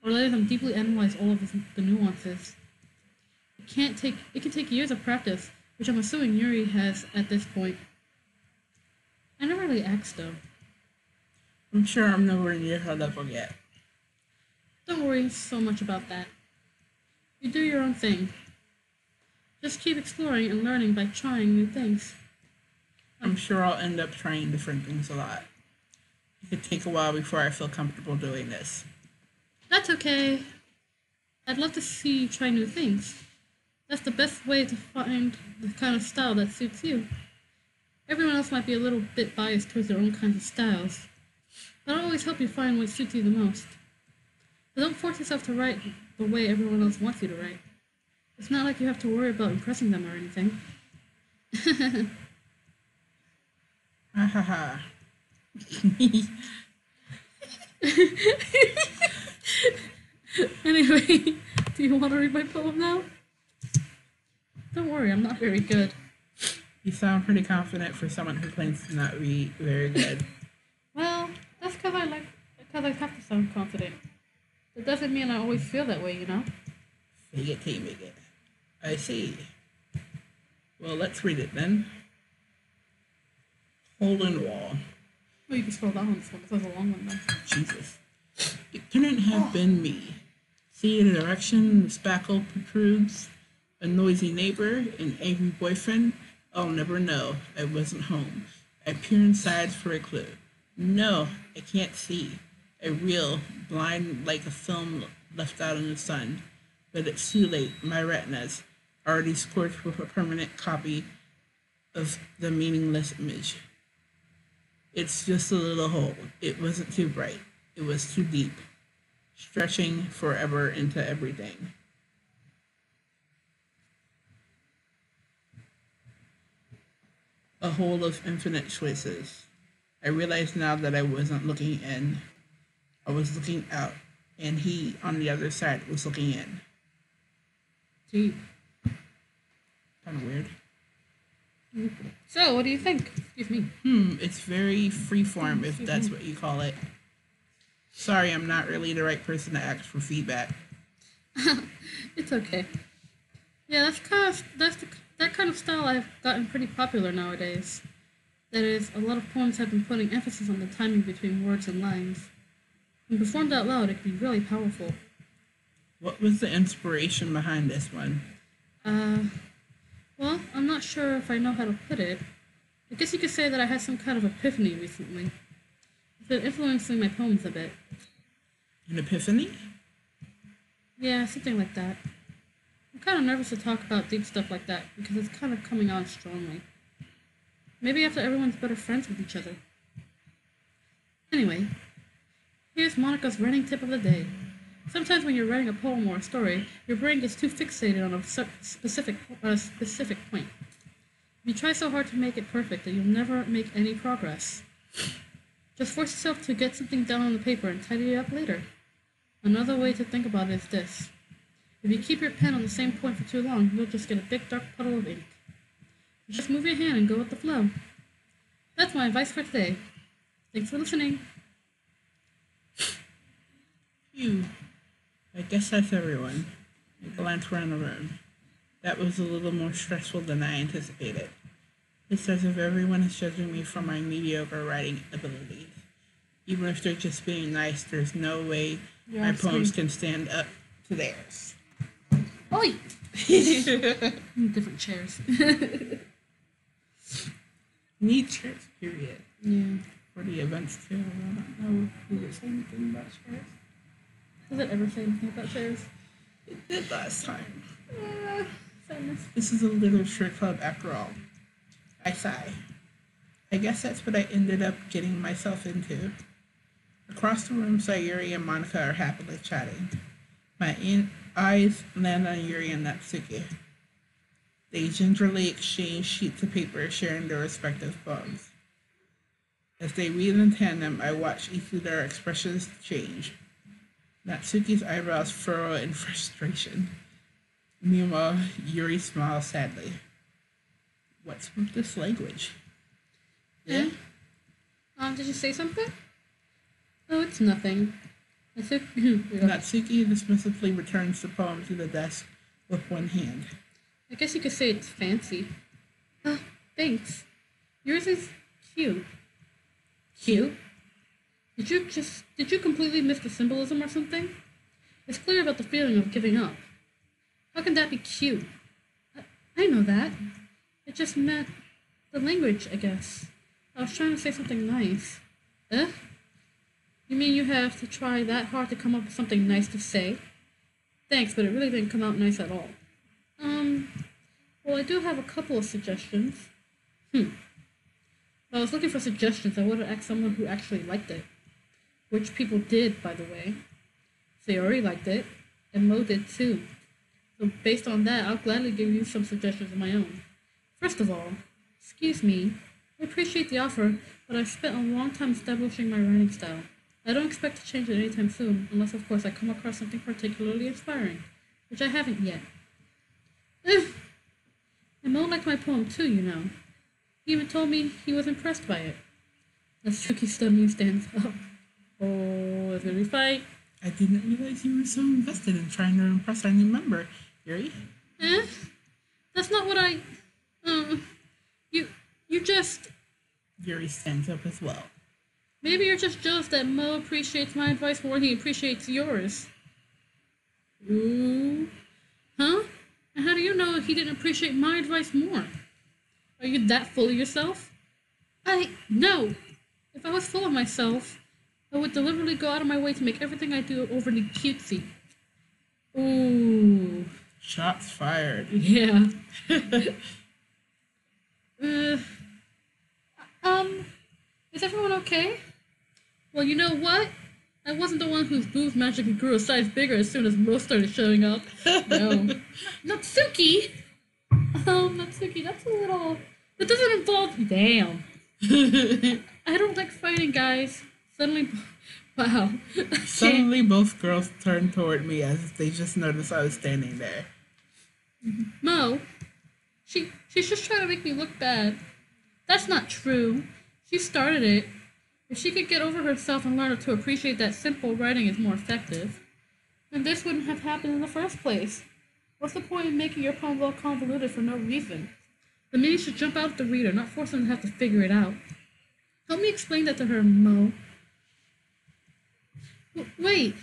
or letting them deeply analyze all of the nuances. It can take years of practice, which I'm assuming Yuri has at this point. I never really asked though. I'm sure I'm nowhere near her level yet. Don't worry so much about that. You do your own thing. Just keep exploring and learning by trying new things. I'm sure I'll end up trying different things a lot. It could take a while before I feel comfortable doing this. That's okay. I'd love to see you try new things. That's the best way to find the kind of style that suits you. Everyone else might be a little bit biased towards their own kinds of styles, but I'll always help you find what suits you the most. But don't force yourself to write the way everyone else wants you to write. It's not like you have to worry about impressing them or anything. Ha ha ha. Anyway, do you want to read my poem now? Don't worry, I'm not very good. You sound pretty confident for someone who claims to not be very good. Well, that's because I have to sound confident. It doesn't mean I always feel that way, you know? Fake it till you make it. I see. Well, let's read it then. Hole in Wall. Well, you can scroll down on this one. This was a long one, though. Jesus. It couldn't have been me. See the direction the spackle protrudes, a noisy neighbor, an angry boyfriend. I'll never know. I wasn't home. I peer inside for a clue. No, I can't see. I reel, blind like a film left out in the sun. But it's too late. My retinas already scorched with a permanent copy of the meaningless image. It's just a little hole. It wasn't too bright. It was too deep, stretching forever into everything. A hole of infinite choices. I realize now that I wasn't looking in. I was looking out, and he, on the other side, was looking in. Deep. Kind of weird. So, what do you think? Excuse me. It's very freeform, if that's what you call it. Sorry, I'm not really the right person to ask for feedback. It's okay. Yeah, that kind of style I've gotten pretty popular nowadays. That is, a lot of poems have been putting emphasis on the timing between words and lines. When performed out loud, it can be really powerful. What was the inspiration behind this one? Well, I'm not sure if I know how to put it. I guess you could say that I had some kind of epiphany recently. It's been influencing my poems a bit. An epiphany? Yeah, something like that. I'm kind of nervous to talk about deep stuff like that because it's kind of coming on strongly. Maybe after everyone's better friends with each other. Anyway, here's Monica's writing tip of the day. Sometimes when you're writing a poem or a story, your brain gets too fixated on a specific point. You try so hard to make it perfect that you'll never make any progress. Just force yourself to get something down on the paper and tidy it up later. Another way to think about it is this. If you keep your pen on the same point for too long, you'll just get a big dark puddle of ink. Just move your hand and go with the flow. That's my advice for today. Thanks for listening. Phew. I guess that's everyone. I glanced around the room. That was a little more stressful than I anticipated. It's as if everyone is judging me for my mediocre writing abilities. Even if they're just being nice, there's no way my poems can stand up to theirs. Oi! Different chairs. Need chairs, period. Yeah. For the events too. I don't know if you would say anything about chairs. Does it ever say anything about chairs? It did last time. Sadness. This is a literature club after all. I sigh. I guess that's what I ended up getting myself into. Across the room, Sayuri and Monica are happily chatting. My eyes land on Yuri and Natsuki. They gingerly exchange sheets of paper, sharing their respective poems. As they read in tandem, I watch each of their expressions change. Natsuki's eyebrows furrow in frustration. Meanwhile, Yuri smiles sadly. What's with this language? Yeah? Did you say something? Oh, it's nothing. Natsuki dismissively returns the poem to the desk with one hand. I guess you could say it's fancy. Oh, thanks. Yours is cute. Cute? Did you completely miss the symbolism or something? It's clear about the feeling of giving up. How can that be cute? I know that. It just meant the language, I guess. I was trying to say something nice. You mean you have to try that hard to come up with something nice to say? Thanks, but it really didn't come out nice at all. Well, I do have a couple of suggestions. If I was looking for suggestions, I would have asked someone who actually liked it. Which people did, by the way. Sayori liked it, and Mo did too. So based on that, I'll gladly give you some suggestions of my own. First of all, excuse me, I appreciate the offer, but I've spent a long time establishing my writing style. I don't expect to change it anytime soon, unless of course I come across something particularly inspiring, which I haven't yet. And Mo liked my poem too, you know. He even told me he was impressed by it. Natsuki's stomach stands up. Oh, it's gonna be a fight. I didn't realize you were so invested in trying to impress our new member, Yuri. That's not what I... You just... Yuri stands up as well. Maybe you're just jealous that Mo appreciates my advice more than he appreciates yours. Ooh. Huh? And how do you know he didn't appreciate my advice more? Are you that full of yourself? No. If I was full of myself, I would deliberately go out of my way to make everything I do overly cutesy. Ooh. Shots fired. Yeah. Is everyone okay? Well, you know what? I wasn't the one whose boobs magically grew a size bigger as soon as Mo started showing up. No. Natsuki! Natsuki, that's a little... That doesn't involve... Damn. I don't like fighting, guys. Suddenly... Wow. Suddenly, both girls turned toward me as if they just noticed I was standing there. Mo, she's just trying to make me look bad. That's not true. She started it. If she could get over herself and learn to appreciate that simple writing is more effective, then this wouldn't have happened in the first place. What's the point in making your poem well convoluted for no reason? The meaning should jump out at the reader, not force them to have to figure it out. Help me explain that to her, Mo. Wait.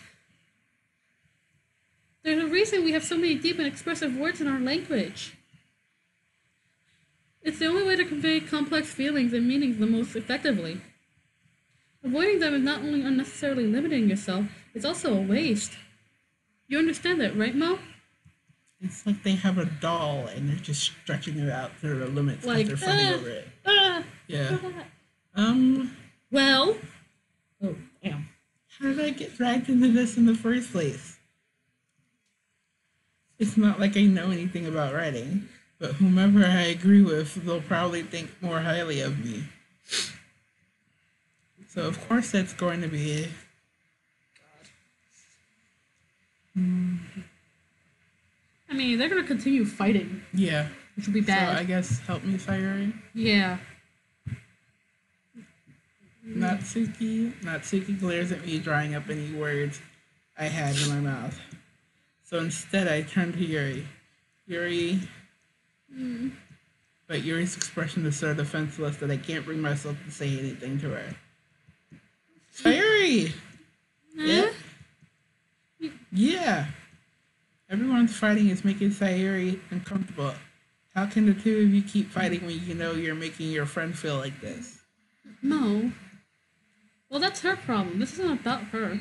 There's a reason we have so many deep and expressive words in our language. It's the only way to convey complex feelings and meanings the most effectively. Avoiding them is not only unnecessarily limiting yourself, it's also a waste. You understand that, right, Mo? It's like they have a doll and they're just stretching it out to the limits because they're fighting over it. Yeah. For that. Um, Well. Oh, damn. how did I get dragged into this in the first place? It's not like I know anything about writing, but whomever I agree with, they'll probably think more highly of me. So of course that's going to be. I mean, they're gonna continue fighting, Yeah. which will be So I bad. guess help me, Sayuri. Yeah. Natsuki. Natsuki glares at me, drawing up any words I had in my mouth. So instead, I turn to Yuri. Yuri. But Yuri's expression is so defenseless that I can't bring myself to say anything to her. Sayuri! Yeah? Yeah. Everyone's fighting is making Sayuri uncomfortable. How can the two of you keep fighting when you know you're making your friend feel like this? No. Well, that's her problem. This isn't about her.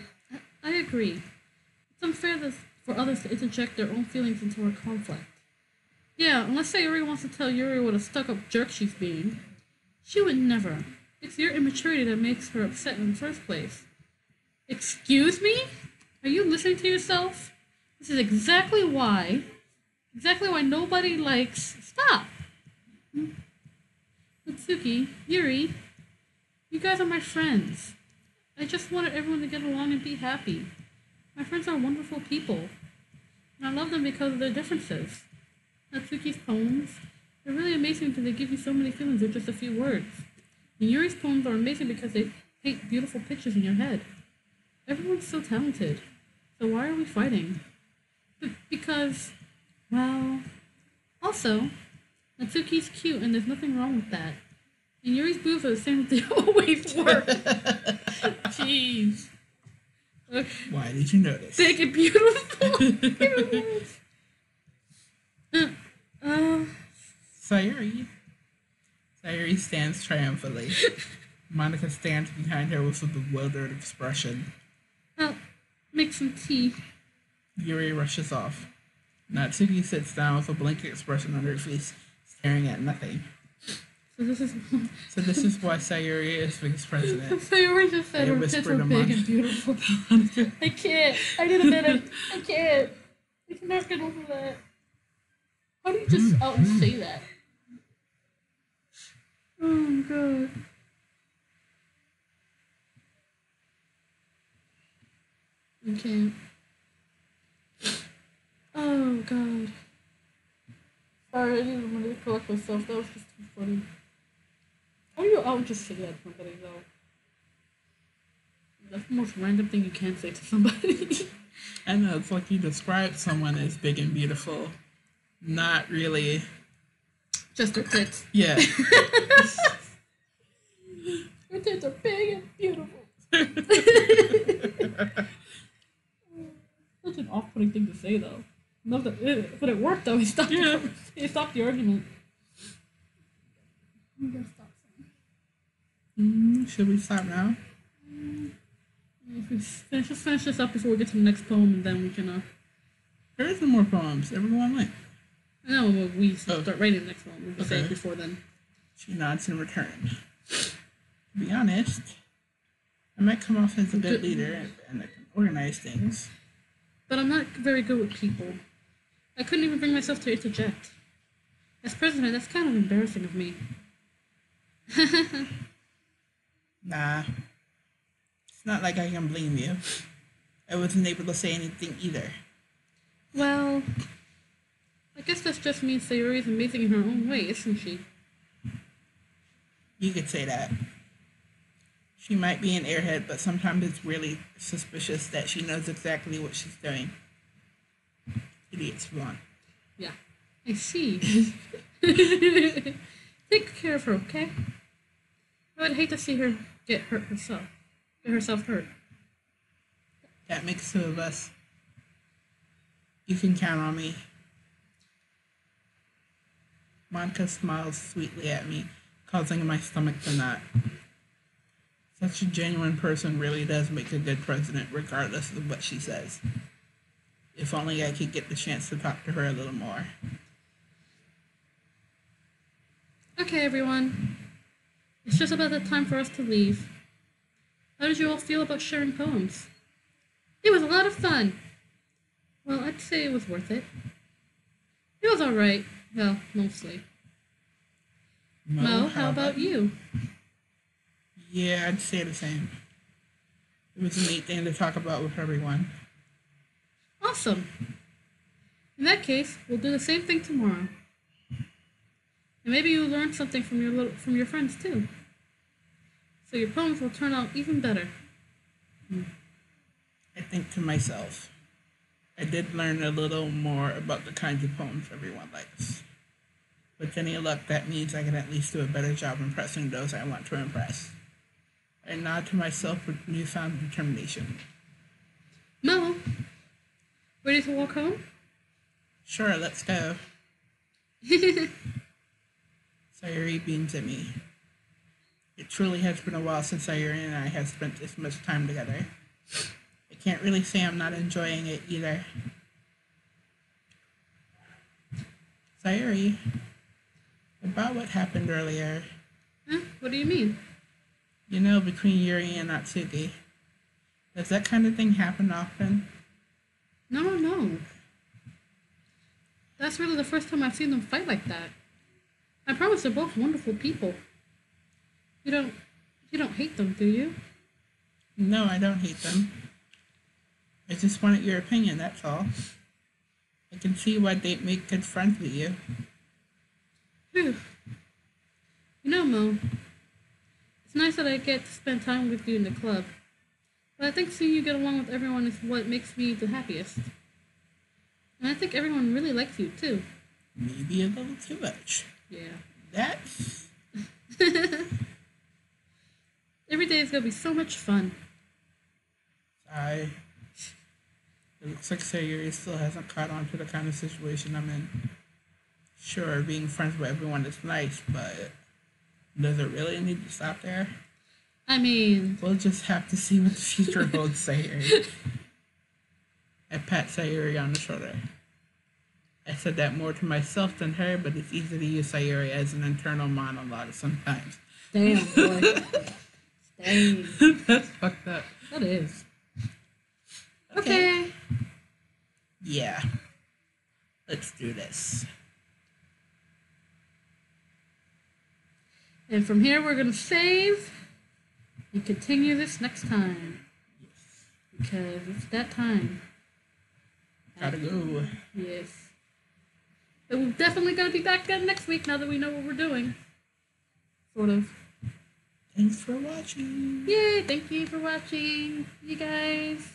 I agree. It's unfair for others to interject their own feelings into our conflict. Yeah, unless Sayuri wants to tell Yuri what a stuck-up jerk she's being. She would never. It's your immaturity that makes her upset in the first place. Excuse me? Are you listening to yourself? This is exactly why nobody likes... Stop! Natsuki, Yuri, you guys are my friends. I just wanted everyone to get along and be happy. My friends are wonderful people. And I love them because of their differences. Natsuki's poems, they're really amazing because they give you so many feelings with just a few words. And Yuri's poems are amazing because they paint beautiful pictures in your head. Everyone's so talented. So why are we fighting? Because, well... Also, Natsuki's cute and there's nothing wrong with that. And Yuri's boobs are the same as they always were. Jeez. Okay. Why did you notice? Big and beautiful. Sayuri. Sayuri stands triumphantly. Monica stands behind her with a bewildered expression. I'll make some tea. Yuri rushes off. Natsuki sits down with a blank expression on her face, staring at nothing. So this is why Sayuri is vice president. Sayuri just said her tits were big and beautiful. I can't. I did a minute. I can't. I cannot get over that. How do you just out and say that? Oh god. I can't. Oh god. Sorry, I didn't even want to collect myself. That was just too funny. How do you out and just say that to somebody though? That's the most random thing you can say to somebody. I know, it's like you describe someone as big and beautiful. Not really. Just her tits. Yeah. Her tits are big and beautiful. Such an off-putting thing to say, though. But it worked, though. He stopped the argument. I'm gonna stop saying. Should we stop now? If we just finish this up before we get to the next poem, and then we can. There isn't more poems. Everyone went. No, well, we start writing the next poem. We'll say it before then. She nods in return. To be honest, I might come off as a good leader and I can organize things. But I'm not very good with people. I couldn't even bring myself to interject. As president, that's kind of embarrassing of me. Nah. It's not like I can blame you. I wasn't able to say anything either. Well, I guess that's just means Sayuri is amazing in her own way, isn't she? You could say that. She might be an airhead, but sometimes it's really suspicious that she knows exactly what she's doing. Idiots, Vaughn. Yeah. I see. Take care of her, okay? I would hate to see her get hurt herself. Get herself hurt. That makes two of us. You can count on me. Monica smiles sweetly at me, causing my stomach to knot. Such a genuine person really does make a good president, regardless of what she says. If only I could get the chance to talk to her a little more. Okay, everyone. It's just about that time for us to leave. How did you all feel about sharing poems? It was a lot of fun. Well, I'd say it was worth it. It was alright. Well, mostly. Mo, how about you? Yeah, I'd say the same. It was a neat thing to talk about with everyone. Awesome. In that case, we'll do the same thing tomorrow. And maybe you'll learn something from your friends too. So your poems will turn out even better. I think to myself, I did learn a little more about the kinds of poems everyone likes. With any luck, that means I can at least do a better job impressing those I want to impress. I nod to myself with newfound determination. Mo, ready to walk home? Sure, let's go. Sayuri beams at me. It truly has been a while since Sayuri and I have spent this much time together. I can't really say I'm not enjoying it either. Sayuri, about what happened earlier. Huh? What do you mean? You know, between Yuri and Natsuki. Does that kind of thing happen often? No. That's really the first time I've seen them fight like that. I promise they're both wonderful people. You don't hate them, do you? No, I don't hate them. I just wanted your opinion, that's all. I can see why they'd make good friends with you. Phew. You know, Mo, it's nice that I get to spend time with you in the club. But I think seeing you get along with everyone is what makes me the happiest. And I think everyone really likes you, too. Maybe a little too much. Yeah. That's... Every day is going to be so much fun. It looks like Sayuri still hasn't caught on to the kind of situation I'm in. Sure, being friends with everyone is nice, but does it really need to stop there? I mean... We'll just have to see what the future holds, Sayuri. I pat Sayuri on the shoulder. I said that more to myself than her, but it's easy to use Sayuri as an internal monologue sometimes. Damn, boy. Dang. That's fucked up. That is. Okay. Yeah. Let's do this. And from here, we're going to save and continue this next time. Yes. Because it's that time. Gotta go. Yes. But we're definitely going to be back again next week now that we know what we're doing. Sort of. Thanks for watching. Yay! Thank you for watching, you guys.